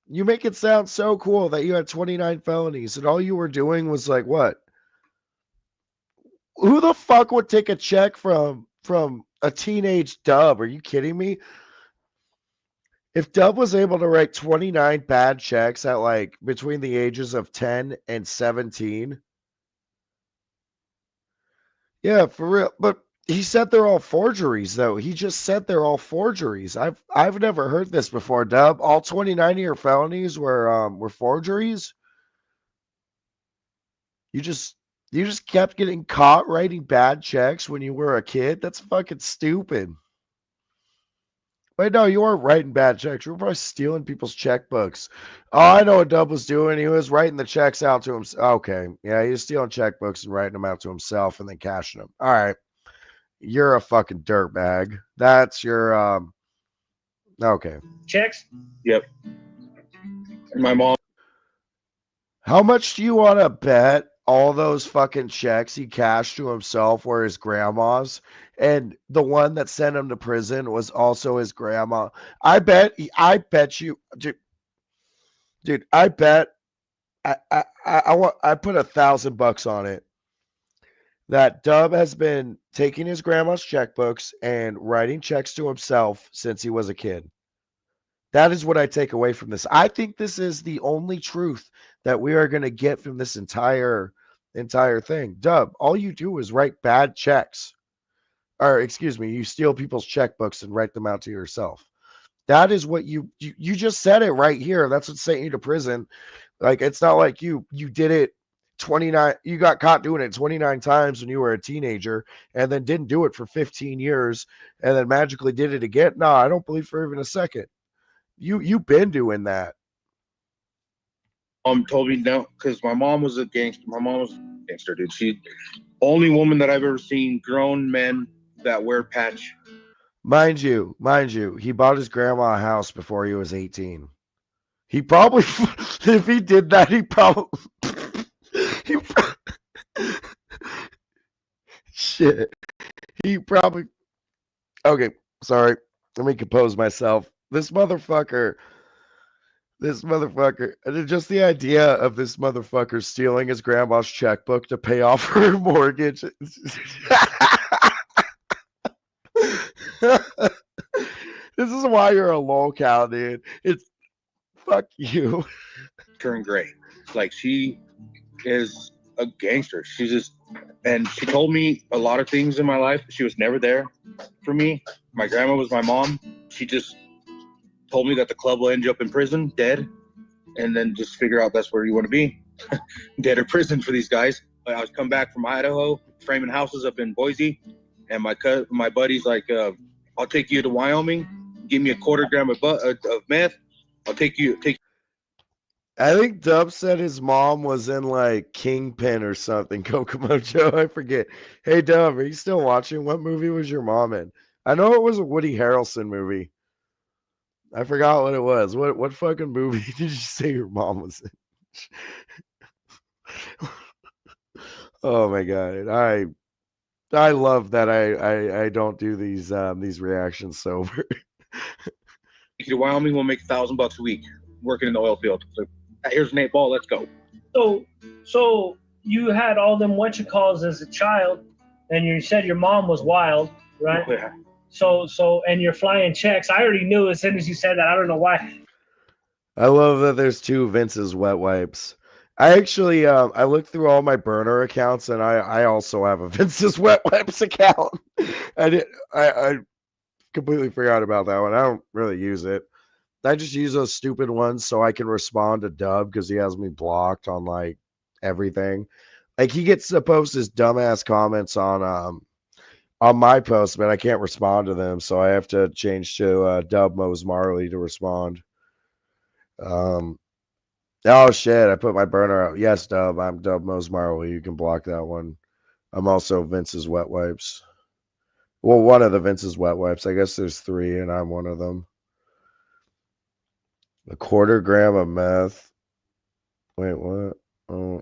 You make it sound so cool that you had 29 felonies and all you were doing was like what? Who the fuck would take a check from a teenage Dub? Are you kidding me? If Dub was able to write 29 bad checks at like between the ages of 10 and 17. Yeah, for real. But he said they're all forgeries, though. He just said they're all forgeries. I've never heard this before, Dub. All 29 of your felonies were forgeries. You just You just kept getting caught writing bad checks when you were a kid? That's fucking stupid. Wait, no, you weren't writing bad checks. You were probably stealing people's checkbooks. Oh, I know what Dub was doing. He was writing the checks out to himself. Okay. Yeah, he was stealing checkbooks and writing them out to himself and then cashing them. All right. You're a fucking dirtbag. That's your okay. Checks? Yep. My mom. How much do you want to bet all those fucking checks he cashed to himself were his grandma's, and the one that sent him to prison was also his grandma? I bet you, dude, I bet I put $1,000 on it that Dub has been taking his grandma's checkbooks and writing checks to himself since he was a kid. That is what I take away from this. I think this is the only truth that we are going to get from this entire thing. Dub, all you do is write bad checks. Or excuse me, you steal people's checkbooks and write them out to yourself. That is what you just said it right here. That's what sent you to prison. Like, it's not like you did it 29, you got caught doing it 29 times when you were a teenager and then didn't do it for 15 years and then magically did it again. No, I don't believe for even a second. You've been doing that. Told me no, because my mom was a gangster. My mom was a gangster, dude. She only woman that I've ever seen, grown men that wear patch. Mind you, he bought his grandma a house before he was 18. He probably, if he did that, shit. He probably, okay, sorry. Let me compose myself. This motherfucker, just the idea of this motherfucker stealing his grandma's checkbook to pay off her mortgage. This is why you're a lolcow, dude. It's fuck you. Turn gray. Like, she is a gangster. She's just, and she told me a lot of things in my life. She was never there for me. My grandma was my mom. She just told me that the club will end you up in prison, dead, and then just figure out that's where you want to be, dead or prison for these guys. I was come back from Idaho, framing houses up in Boise, and my buddy's like, I'll take you to Wyoming, give me a quarter gram of meth, I'll take you. I think Dub said his mom was in like Kingpin or something. Kokomo Joe, I forget. Hey Dub, are you still watching? What movie was your mom in? I know it was a Woody Harrelson movie. I forgot what it was. What fucking movie did you say your mom was in? Oh my god. I love that I don't do these reactions sober. To Wyoming, we'll make $1,000 a week working in the oil field. So here's an 8-ball. Let's go. So you had all them whatchalls as a child, and you said your mom was wild, right? Oh, yeah. So and you're flying checks. I already knew as soon as you said that. I don't know why. I love that there's two Vince's wet wipes. I actually I looked through all my burner accounts and I also have a Vince's wet wipes account. I completely forgot about that one. I don't really use it. I just use those stupid ones so I can respond to Dub because he has me blocked on like everything. Like he gets to post his dumbass comments on my post, but I can't respond to them, so I have to change to Dub Mose Marley to respond. Oh shit, I put my burner out. Yes, Dub, I'm Dub Mose Marley. You can block that one. I'm also Vince's wet wipes. Well, one of the Vince's wet wipes. I guess there's 3, and I'm one of them. A quarter gram of meth. Wait, what? Oh.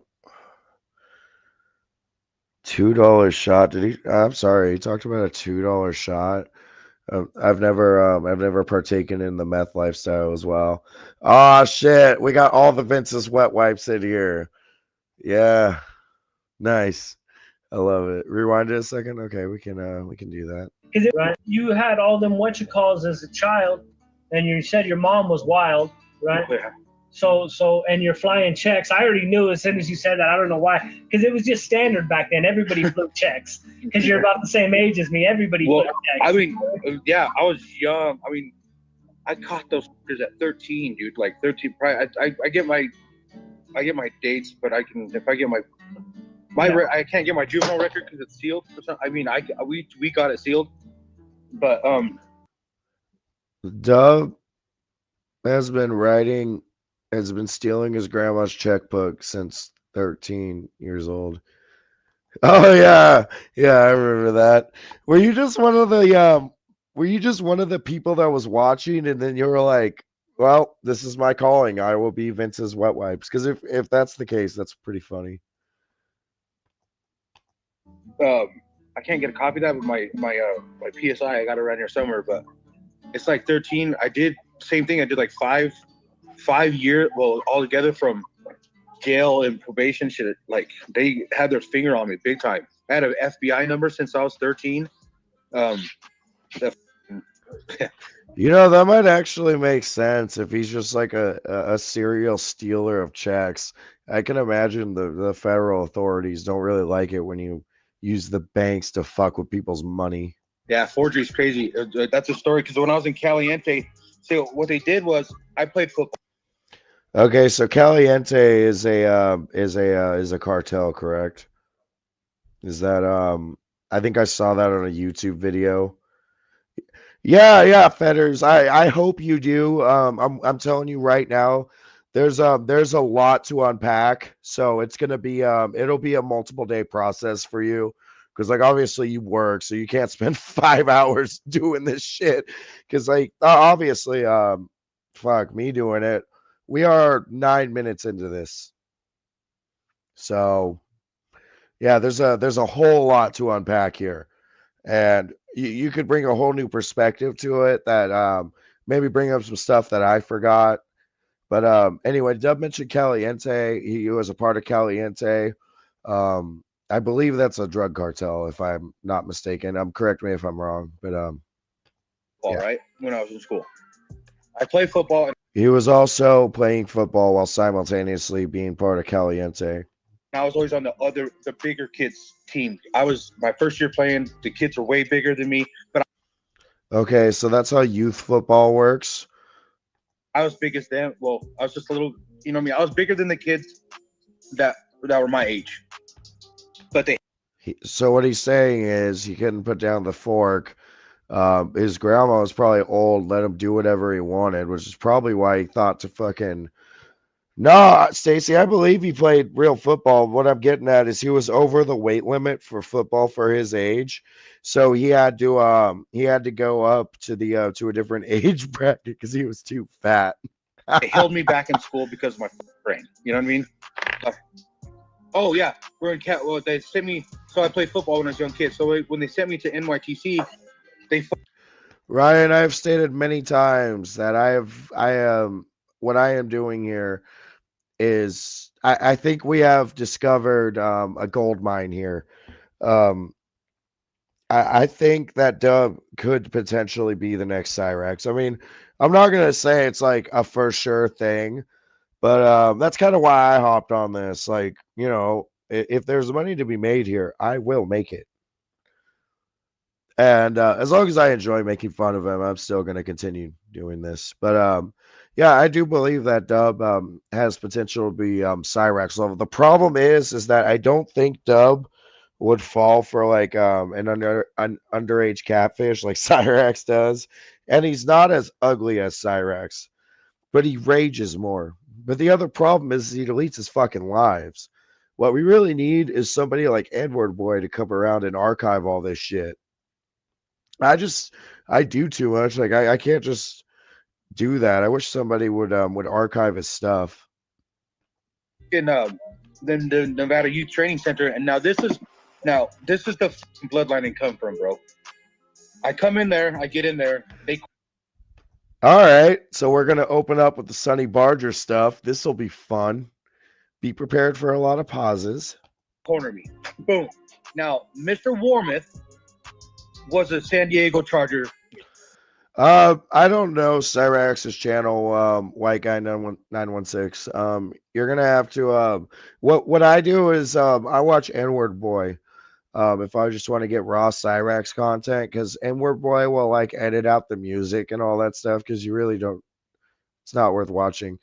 $2 shot. Did he? I'm sorry. He talked about a $2 shot. I've never partaken in the meth lifestyle as well. Oh shit, we got all the Vince's wet wipes in here. Yeah, nice. I love it. Rewind it a second. Okay, we can do that. Right? You had all them whatchalls as a child, and you said your mom was wild, right? Oh, yeah. So and you're flying checks. I already knew as soon as you said that. I don't know why, because it was just standard back then. Everybody flew checks because you're about the same age as me. Everybody flew checks. I mean, yeah, I was young. I mean, I caught those fuckers at 13, dude. Like 13. I get my dates, but if I get my I can't get my juvenile record because it's sealed. I mean, we got it sealed, but Dub has been stealing his grandma's checkbook since 13 years old. Oh yeah, yeah, I remember that. Were you just one of the people that was watching, and then you were like, "Well, this is my calling. I will be Vince's wet wipes." Because if that's the case, that's pretty funny. I can't get a copy of that. But my PSI, I got it around here somewhere, but it's like 13. I did same thing. I did like 5 years. Well, altogether from jail and probation shit. Like they had their finger on me big time. I had an FBI number since I was 13. You know, that might actually make sense if he's just like a serial stealer of checks. I can imagine the federal authorities don't really like it when you use the banks to fuck with people's money. Yeah, forgery's crazy. That's a story because when I was in Caliente, so what they did was I played football. Okay, so Caliente is a cartel, correct? Is that I think I saw that on a YouTube video. Yeah, Fetters. I hope you do. I'm telling you right now, there's a lot to unpack. So it's gonna be it'll be a multiple day process for you. Because like obviously you work, so you can't spend 5 hours doing this shit. Because like obviously fuck me doing it. We are 9 minutes into this. So yeah, there's a whole lot to unpack here. And you could bring a whole new perspective to it that maybe bring up some stuff that I forgot. But anyway, Dub mentioned Caliente. He was a part of Caliente. I believe that's a drug cartel, if I'm not mistaken. Correct me if I'm wrong. But yeah. Right when I was in school, I played football. He was also playing football while simultaneously being part of Caliente. I was always on the bigger kids team. I was my first year playing. The kids were way bigger than me, but okay, so that's how youth football works. I was big as them. Well, I was just a little, you know what I mean? I was bigger than the kids that were my age. But so what he's saying is he couldn't put down the fork. His grandma was probably old, let him do whatever he wanted, which is probably why he thought to fucking. No, Stacy, I believe he played real football. What I'm getting at is he was over the weight limit for football for his age, so he had to go up to the to a different age bracket because he was too fat. They held me back in school because of my brain. You know what I mean? Oh yeah, we're in cat. Well, they sent me. So I played football when I was a young kid. So when they sent me to NYTC, they. Ryan, I have stated many times that what I am doing here is I think we have discovered a gold mine here. I think that Dub could potentially be the next Cyrax. I mean, I'm not gonna say it's like a for sure thing, but that's kind of why I hopped on this. Like, you know, if there's money to be made here, I will make it. And as long as I enjoy making fun of him, I'm still going to continue doing this. But yeah, I do believe that Dub has potential to be Cyrax level. The problem is that I don't think Dub would fall for like an underage catfish like Cyrax does, and he's not as ugly as Cyrax, but he rages more. But the other problem is he deletes his fucking lives. What we really need is somebody like Edward Boy to come around and archive all this shit. I do too much. Like I can't just do that. I wish somebody would archive his stuff. In the Nevada Youth Training Center, and now this is the bloodline I come from, bro. I come in there, I get in there. All right, so we're gonna open up with the Sonny Barger stuff. This will be fun. Be prepared for a lot of pauses. Corner me, boom. Now, Mr. Warmoth was a San Diego Charger. I don't know Cyrax's channel, White Guy 916. You're gonna have to what I do is I watch N-Word Boy. If I just want to get raw Cyrax content, because N-Word Boy will like edit out the music and all that stuff because you really don't, it's not worth watching.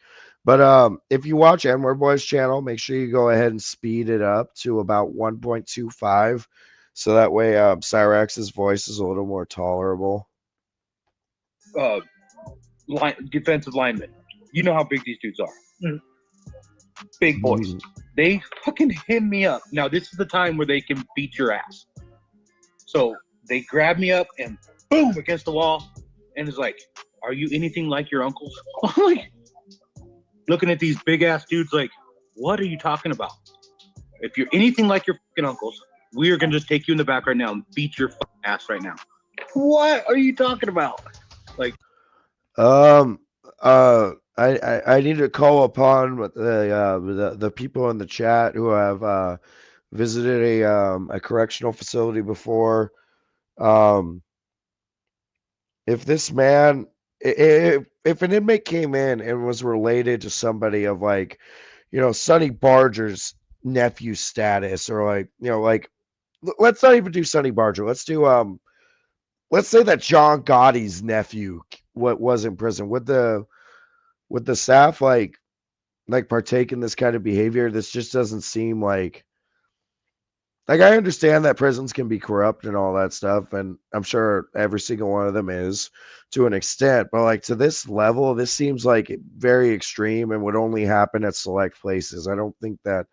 But if you watch N-Word Boys channel, make sure you go ahead and speed it up to about 1.25, so that way Cyrax's voice is a little more tolerable. Defensive linemen. You know how big these dudes are. Big boys. They fucking hit me up. Now, this is the time where they can beat your ass. So they grab me up and boom, against the wall. And it's like, are you anything like your uncles? I'm like, looking at these big ass dudes like, what are you talking about? If you're anything like your fucking uncles, we are going to just take you in the back right now and beat your fucking ass right now. What are you talking about? Like, I need to call upon the people in the chat who have visited a correctional facility before. If this man, if an inmate came in and was related to somebody of like, Sonny Barger's nephew status, or like let's not even do Sonny Barger. Let's say that John Gotti's nephew was in prison. Would the staff like partake in this kind of behavior? This just doesn't seem like I understand that prisons can be corrupt and all that stuff, and I'm sure every single one of them is to an extent, but like to this level, this seems like very extreme and would only happen at select places. I don't think that,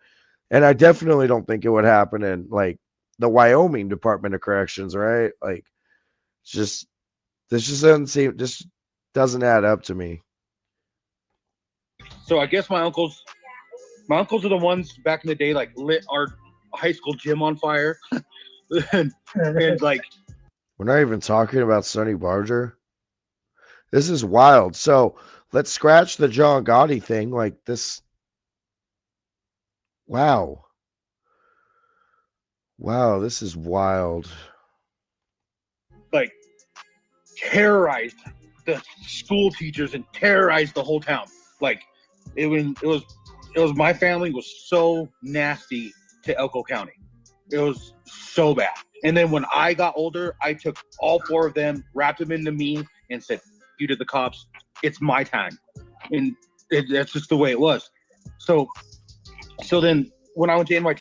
and I definitely don't think it would happen in like the Wyoming Department of Corrections, right? Like, it's just this just doesn't add up to me. so I guess my uncles are the ones back in the day like lit our high school gym on fire. and like, we're not even talking about Sonny Barger. This is wild. So let's scratch the John Gotti thing. Like this. Wow. This is wild. Like, terrorized the school teachers and terrorized the whole town. Like, it was my family was so nasty to Elko County. It was so bad. And then when I got older, I took all 4 of them, wrapped them into me, and said, "You to the cops. It's my time." And that's just the way it was. So then when I went to NYT.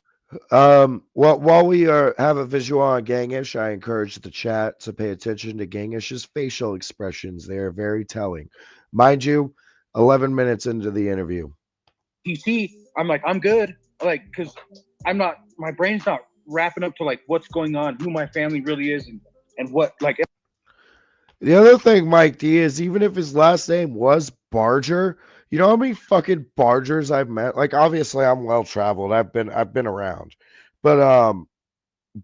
Well, while we have a visual on Gangish, I encourage the chat to pay attention to Gangish's facial expressions. They are very telling. Mind you, 11 minutes into the interview. DC, I'm like, I'm good. Like, because my brain's not wrapping up to like what's going on, who my family really is, and what, like. The other thing, Mike D, is even if his last name was Barger, you know how many fucking Bargers I've met? Like, obviously, I'm well traveled. I've been around, but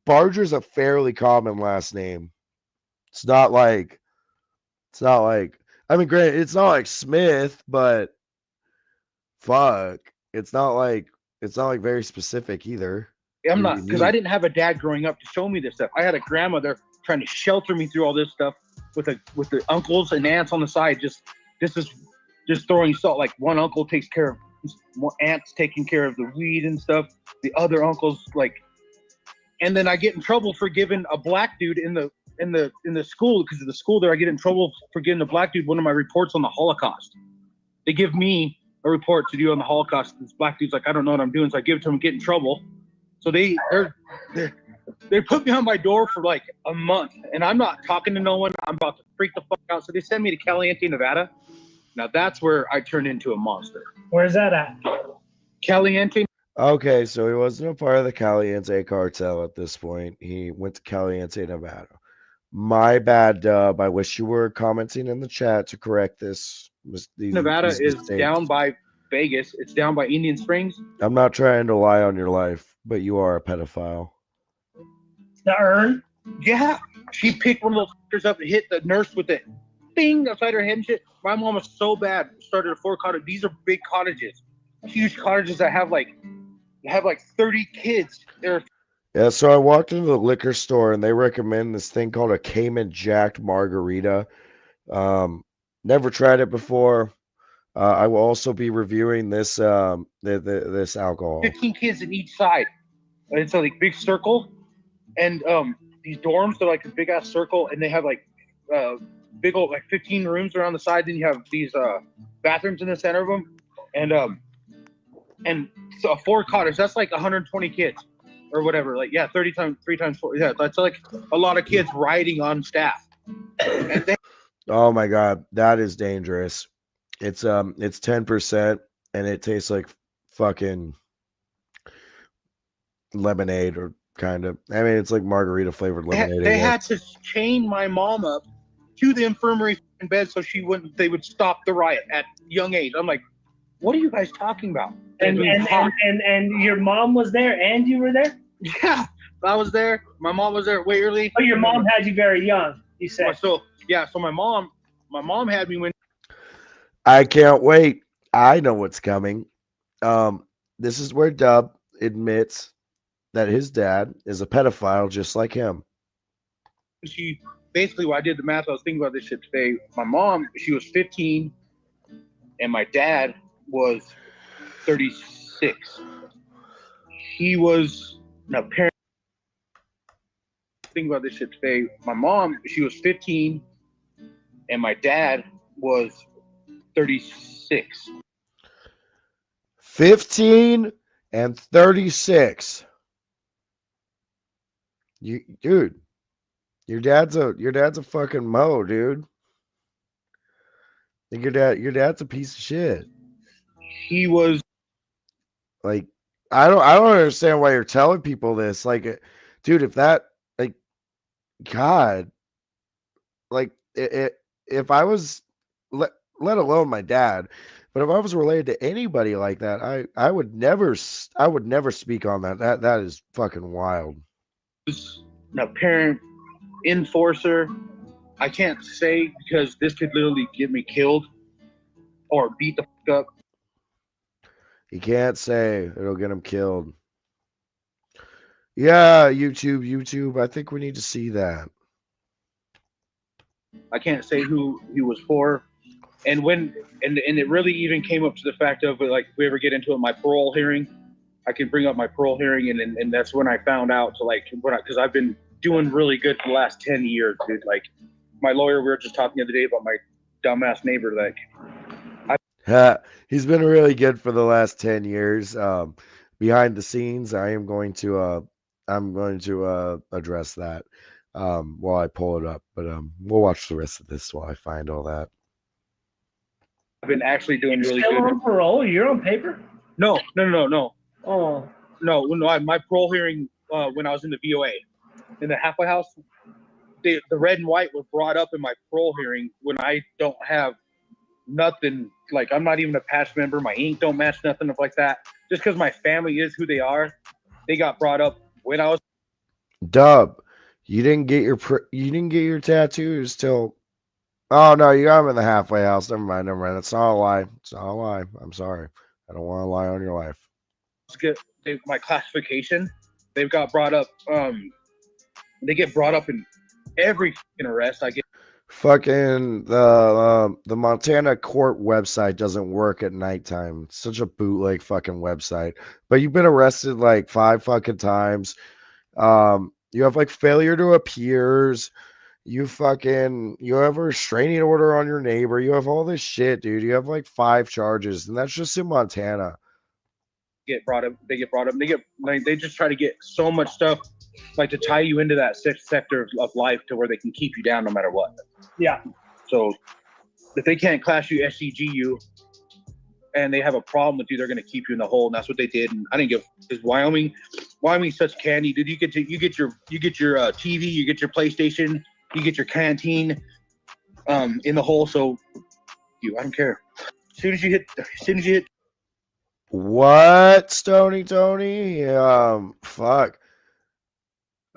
Barger's a fairly common last name. It's not like. I mean, granted, it's not like Smith, but fuck, it's not like very specific either. I'm not, because I didn't have a dad growing up to show me this stuff. I had a grandmother trying to shelter me through all this stuff with the uncles and aunts on the side. This is throwing salt. Like, one uncle takes care of, one aunt's taking care of the weed and stuff. The other uncles like, and then I get in trouble for giving a black dude in the school, because of the school there, I get in trouble for giving the black dude one of my reports on the Holocaust. They give me a report to do on the Holocaust. This black dude's like, I don't know what I'm doing, so I give it to him and get in trouble. So they put me on my door for like a month, and I'm not talking to no one. I'm about to freak the fuck out. So they send me to Caliente, Nevada. Now that's where I turned into a monster. Where's that at? Caliente. Okay, so he wasn't a part of the Caliente cartel at this point. He went to Caliente, Nevada. My bad, Dub. I wish you were commenting in the chat to correct this. Nevada is down by Vegas. It's down by Indian Springs. I'm not trying to lie on your life, but you are a pedophile. The urn? Yeah. She picked one of those fuckers up and hit the nurse with it. Bing, outside her head and shit. My mom was so bad. Started a 4 cottage. These are big cottages. Huge cottages that have like 30 kids. Yeah, so I walked into the liquor store and they recommend this thing called a Cayman Jacked Margarita. Never tried it before. I will also be reviewing this this alcohol. 15 kids in each side. It's a like big circle, and these dorms, they're like a big ass circle, and they have like big old like 15 rooms around the side. Then you have these bathrooms in the center of them, and so a 4 cottage, that's like 120 kids or whatever. Like, yeah, 30 times 3 times 4. Yeah, that's like a lot of kids riding on staff. And they, Oh my god, that is dangerous. It's 10% and it tastes like fucking lemonade or kind of. I mean, it's like margarita flavored lemonade. they had to chain my mom up to the infirmary in bed so they would stop the riot at young age. I'm like, what are you guys talking about? And your mom was there and you were there? Yeah, I was there. My mom was there way early. Oh, your mom had you very young, you said. So my mom had me when. I can't wait. I know what's coming. This is where Dub admits that his dad is a pedophile just like him. She basically, when I did the math, I was thinking about this shit today. My mom, she was 15, and my dad was 36. He was a parent. Thinking about this shit today. My mom, she was 15, and my dad was 36. 15 and 36. Dude, your dad's a fucking mo, dude. Think your dad's a piece of shit. He was like, I don't understand why you're telling people this. Like, dude, if that, like, God, like, if I was, let alone my dad, but if I was related to anybody like that, I would never speak on that. That is fucking wild. A parent enforcer. I can't say because this could literally get me killed or beat the fuck up. You can't say it'll get him killed. Yeah, YouTube. I think we need to see that. I can't say who he was for. And it really even came up to the fact of, like, if we ever get into it, my parole hearing, I can bring up my parole hearing, and that's when I found out. So, like, because I've been doing really good for the last 10 years, dude. Like, my lawyer, we were just talking the other day about my dumbass neighbor. Like, he's been really good for the last 10 years. Behind the scenes, I'm going to address that while I pull it up. But we'll watch the rest of this while I find all that. I've been actually doing really still good. On parole? You're on paper? No. Oh. No, my parole hearing when I was in the VOA, in the halfway house, the red and white were brought up in my parole hearing when I don't have nothing. Like, I'm not even a past member. My ink don't match nothing like that. Just because my family is who they are, they got brought up when I was. Dub, you didn't get your tattoos till. Oh no, you got them in the halfway house. Never mind. It's not a lie. I'm sorry. I don't want to lie on your life. My classification, they've got brought up. They get brought up in every arrest. I get. Fucking the Montana court website doesn't work at nighttime. It's such a bootleg fucking website. But you've been arrested like 5 fucking times. You have like failure to appears. You have a restraining order on your neighbor. You have all this shit, dude. You have like 5 charges, and that's just in Montana. They get brought up. They just try to get so much stuff, like, to tie you into that sector of life to where they can keep you down no matter what. Yeah. So if they can't class you SCGU and they have a problem with you, they're going to keep you in the hole, and that's what they did. And I didn't give. Because Wyoming's such candy, dude. You get your TV, you get your PlayStation, you get your canteen, in the hole. So I don't care. As soon as you hit. What, Stony Tony? Fuck.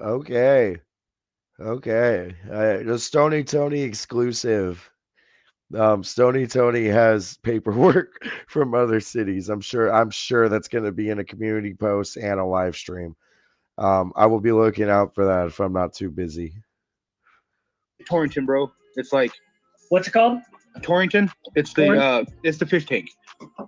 Okay. The Stony Tony exclusive. Stony Tony has paperwork from other cities. I'm sure that's going to be in a community post and a live stream. I will be looking out for that if I'm not too busy. Torrington, bro. It's like, what's it called? Torrington. It's the fish tank.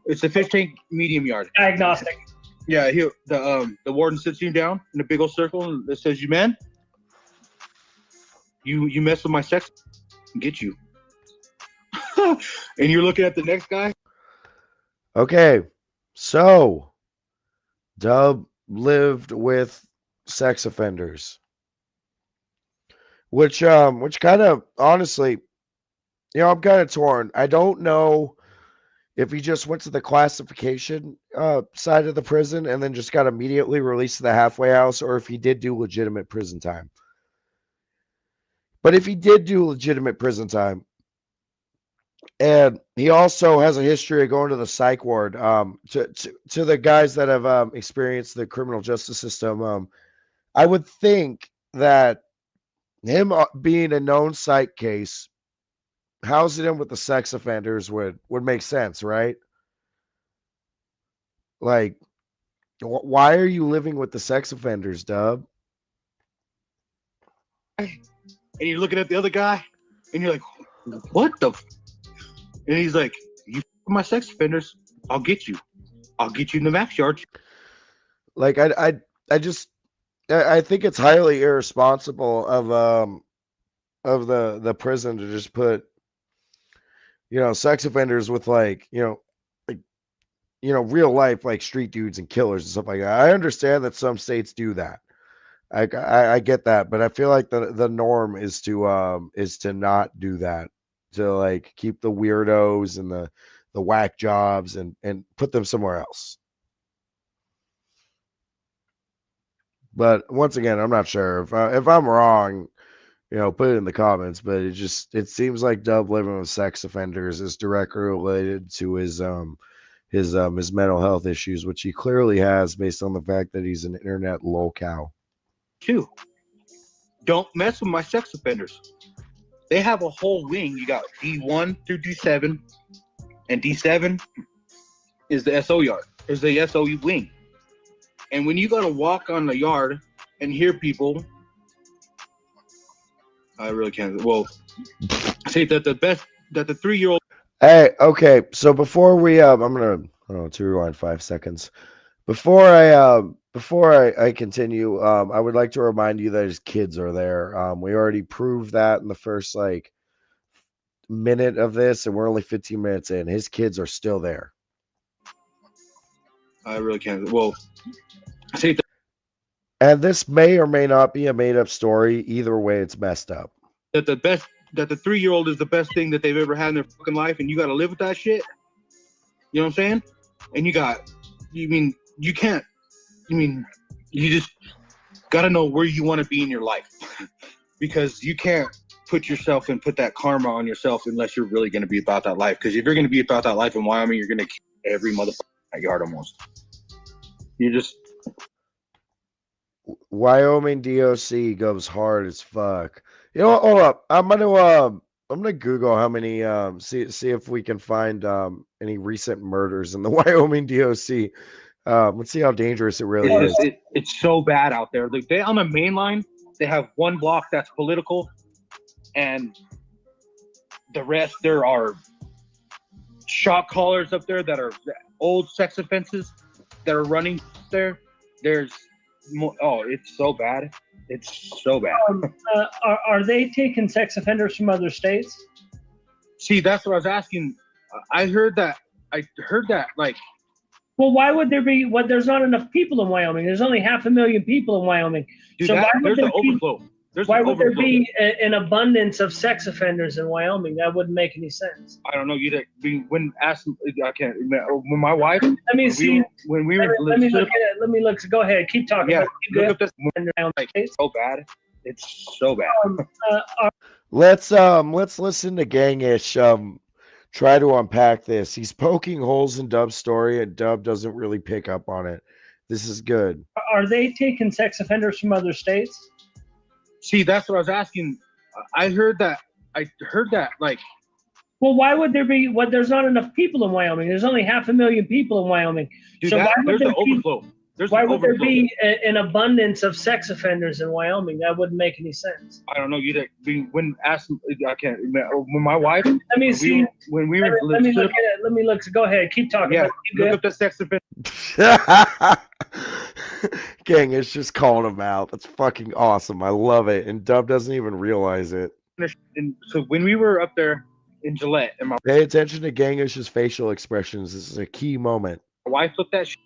It's the fish tank medium yard. Diagnostic. Yeah, the warden sits you down in a big old circle and says, "You man, you mess with my sex, I'll get you." And you're looking at the next guy. Okay, so Dub lived with sex offenders, which kind of honestly, I'm kind of torn. I don't know if he just went to the classification side of the prison and then just got immediately released to the halfway house, or if he did do legitimate prison time. But if he did do legitimate prison time, and he also has a history of going to the psych ward, to the guys that have experienced the criminal justice system, I would think that him being a known psych case, housing him with the sex offenders would make sense, right? Like, why are you living with the sex offenders, Dub? And you're looking at the other guy, and you're like, "What the?" And he's like, "You f- my sex offenders, I'll get you. I'll get you in the max yard." Like, I think it's highly irresponsible of the prison to just put sex offenders with like real life like street dudes and killers and stuff like that. I understand that some states do that. I get that, but I feel like the norm is to not do that, to like keep the weirdos and the whack jobs and put them somewhere else. But once again, I'm not sure if I'm wrong. Put it in the comments. But it seems like Dub living with sex offenders is directly related to his mental health issues, which he clearly has based on the fact that he's an internet lolcow. Too. Don't mess with my sex offenders. They have a whole wing. You got D1 through D7, and D7 is the SO yard. Is the SO wing. And when you got to walk on the yard and hear people, I really can't. Well, say that the 3-year-old. Hey, okay. So before we, I'm gonna to rewind 5 seconds. Before I continue, I would like to remind you that his kids are there. We already proved that in the first like minute of this, and we're only 15 minutes in. His kids are still there. I really can't. Well, say that. And this may or may not be a made-up story. Either way, it's messed up. That the 3-year-old is the best thing that they've ever had in their fucking life, and you got to live with that shit. You know what I'm saying? And you can't. You just got to know where you want to be in your life, because you can't put yourself and put that karma on yourself unless you're really going to be about that life. Because if you're going to be about that life in Wyoming, you're going to kill every motherfucker in that yard almost. You just. Wyoming DOC goes hard as fuck. You know what? Hold up. I'm gonna Google how many see if we can find any recent murders in the Wyoming DOC. Let's see how dangerous it really is. It's so bad out there. Like, they on the main line, they have one block that's political, and the rest there are shot callers up there that are old sex offenses that are running there. There's it's so bad. It's so bad. Are they taking sex offenders from other states? See, that's what I was asking. I heard that. Like. Well, why would there be? There's not enough people in Wyoming. There's only 500,000 people in Wyoming. Dude, so why would there's an overflow. Why would there be an abundance of sex offenders in Wyoming? That wouldn't make any sense. I don't know. When asked, I can't. When my wife. Let me see. When we were. Let me look at it. Let me look. Go ahead. Keep talking. Yeah. Look up this. It's so bad. It's so bad. Let's listen to Gangish try to unpack this. He's poking holes in Dub's story, and Dub doesn't really pick up on it. This is good. Are they taking sex offenders from other states? See, that's what I was asking. I heard that. Like. Well, why would there be? There's not enough people in Wyoming. There's only 500,000 people in Wyoming. Dude, there's an overflow. Why would there be an abundance of sex offenders in Wyoming? That wouldn't make any sense. I don't know. When asked, I can't. When my wife. Let me see. When we were. Let me look at it. Let me look. Go ahead. Keep talking. Yeah. Look up the sex offender. Gang is just calling him out. That's fucking awesome. I love it. And Dub doesn't even realize it. And so when we were up there, in Gillette, and my Pay attention to Gangish's facial expressions. This is a key moment. wife looked at shit,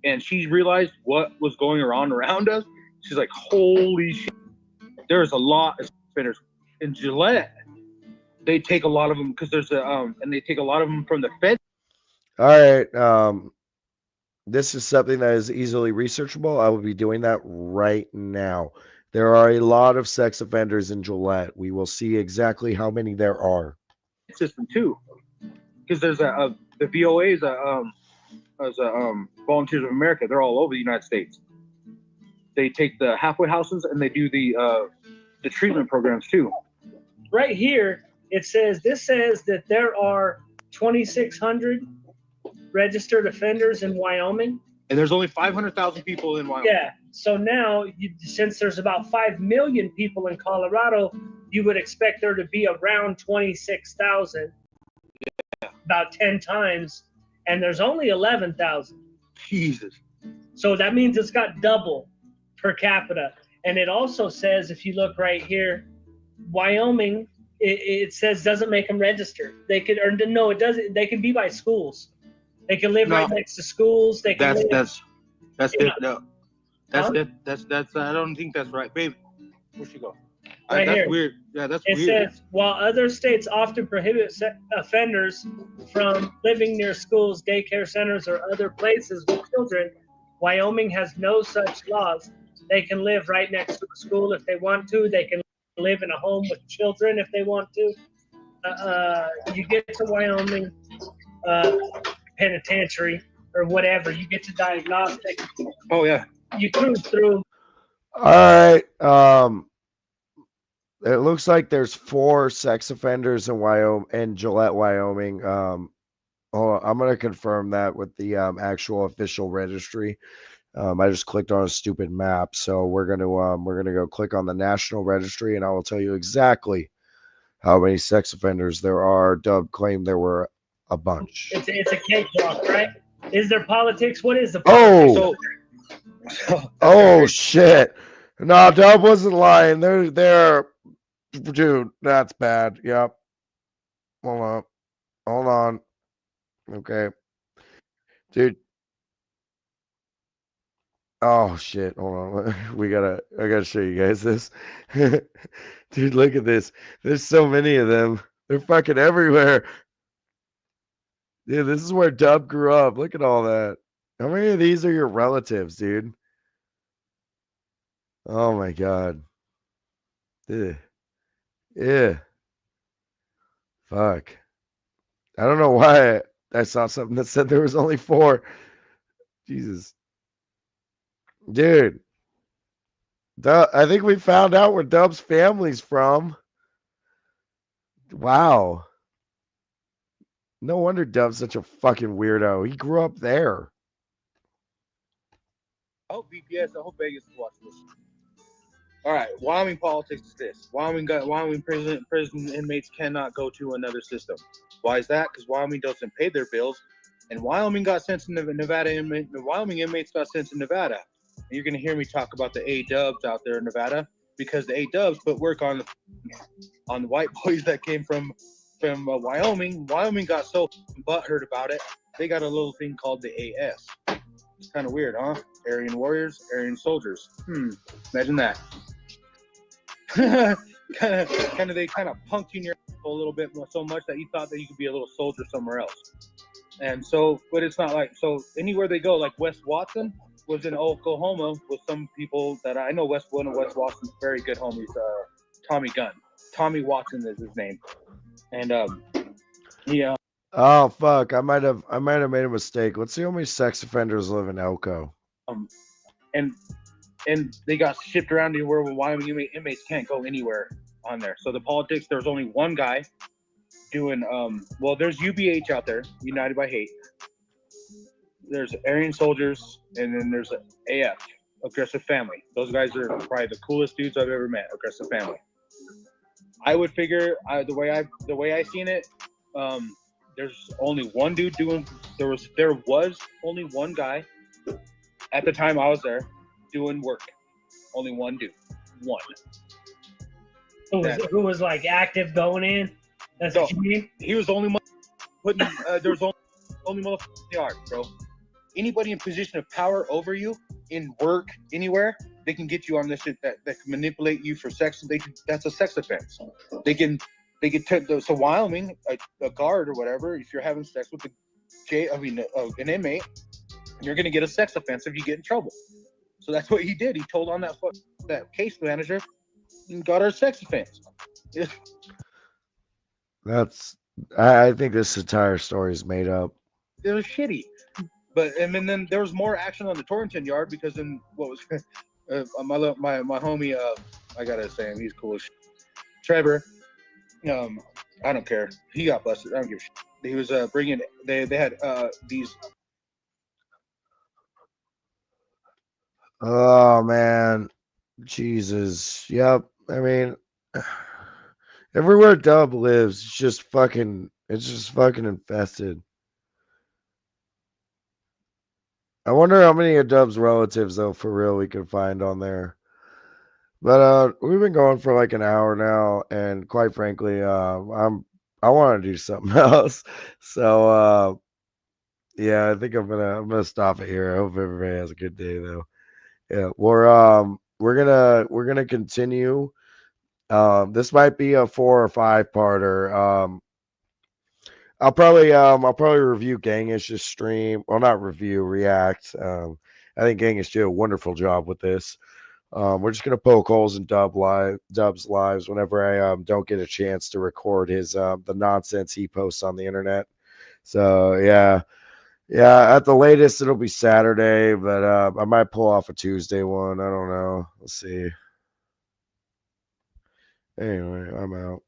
and she realized what was going on around us. She's like, "Holy shit!" There's a lot of spinners in Gillette. They take a lot of them because there's and they take a lot of them from the Fed. All right. This is something that is easily researchable. I will be doing that right now. There are a lot of sex offenders in Gillette. We will see exactly how many there are. System too, because there's the VOA is Volunteers of America. They're all over the United States. They take the halfway houses and they do the treatment programs too. Right here, this says that there are 2,600 registered offenders in Wyoming. And there's only 500,000 people in Wyoming. Yeah. So now, since there's about 5 million people in Colorado, you would expect there to be around 26,000. Yeah. About 10 times. And there's only 11,000. Jesus. So that means it's got double per capita. And it also says, if you look right here, Wyoming, it says doesn't make them register. They could, or no, it doesn't. They can be by schools. They can live right next to schools. They can. That's it. No, that's. I don't think that's right, babe. Where'd she go? Right that's here. Weird. Yeah, that's it weird. It says while other states often prohibit offenders from living near schools, daycare centers, or other places with children, Wyoming has no such laws. They can live right next to a school if they want to. They can live in a home with children if they want to. You get to Wyoming penitentiary or whatever, you get to diagnostic. Oh yeah. You cruise through. All right. It looks like there's 4 sex offenders in Wyoming, in Gillette, Wyoming. Hold on, I'm gonna confirm that with the actual official registry. I just clicked on a stupid map, so we're gonna go click on the national registry, and I will tell you exactly how many sex offenders there are. Dub claimed there were a bunch. It's a cakewalk, right? Is there politics? What is the politics? Oh shit! No, Dub wasn't lying. They're dude. That's bad. Yep. Hold on. Okay, dude. Oh shit! Hold on. I gotta show you guys this. Dude, look at this. There's so many of them. They're fucking everywhere. Dude, this is where Dub grew up. Look at all that. How many of these are your relatives, dude? Oh my god. Ugh. Yeah. Fuck. I don't know why I saw something that said there was only 4. Jesus. Dude. I think we found out where Dub's family's from. Wow. No wonder Dub's such a fucking weirdo. He grew up there. I hope BPS, I hope Vegas is watching this. All right, Wyoming politics is this. Wyoming prison inmates cannot go to another system. Why is that? Because Wyoming doesn't pay their bills, and Wyoming got sent to Nevada. The Wyoming inmates got sent to Nevada. And you're gonna hear me talk about the A-dubs out there in Nevada because the A-dubs put work on the white boys that came from Wyoming. Wyoming got so butthurt about it, they got a little thing called the AS. It's kind of weird, huh? Aryan warriors, Aryan soldiers. Imagine that. They kind of punked you in your a little bit so much that you thought that you could be a little soldier somewhere else. And so, but it's not like, so anywhere they go, like Wes Watson was in Oklahoma with some people that I know. One of Wes Watson's very good homies, Tommy Gunn. Tommy Watson is his name. And yeah. Oh fuck! I might have made a mistake. Let's see how many sex offenders live in Elko. And they got shipped around to where Wyoming inmates can't go anywhere on there. So the politics, there's only one guy doing well, there's UBH out there, United by Hate. There's Aryan Soldiers, and then there's AF, Aggressive Family. Those guys are probably the coolest dudes I've ever met. Aggressive Family. I would figure the way I seen it, there's only one dude doing. There was only one guy at the time I was there doing work. Only one dude. One. Who was like active going in? That's No. what you mean? He was the only one putting. There was only motherfucker in the yard, bro. Anybody in position of power over you, in work, anywhere, they can get you on this shit. That can manipulate you for sex. That's a sex offense. They can so Wyoming, a guard or whatever, if you're having sex with an inmate, you're gonna get a sex offense if you get in trouble. So that's what he did. He told on that case manager and got her a sex offense. I think this entire story is made up. It was shitty. But then there was more action on the Torrington yard because then what was my homie, I gotta say him, he's cool as shit. Trevor, I don't care. He got busted. I don't give a shit. He was bringing. They had these. Oh man, Jesus. Yep. I mean, everywhere Dub lives, it's just fucking infested. I wonder how many of Dub's relatives, though, for real, we can find on there. But we've been going for like an hour now, and quite frankly, I want to do something else. So yeah, I think I'm gonna stop it here. I hope everybody has a good day, though. Yeah, we're gonna continue. This might be a 4 or 5 parter. I'll probably review Gangish's stream. Well, not review, react. I think Gangish did a wonderful job with this. We're just gonna poke holes in Dub's lives whenever I don't get a chance to record his the nonsense he posts on the internet. So yeah. At the latest it'll be Saturday, but I might pull off a Tuesday one. I don't know. Let's see. Anyway, I'm out.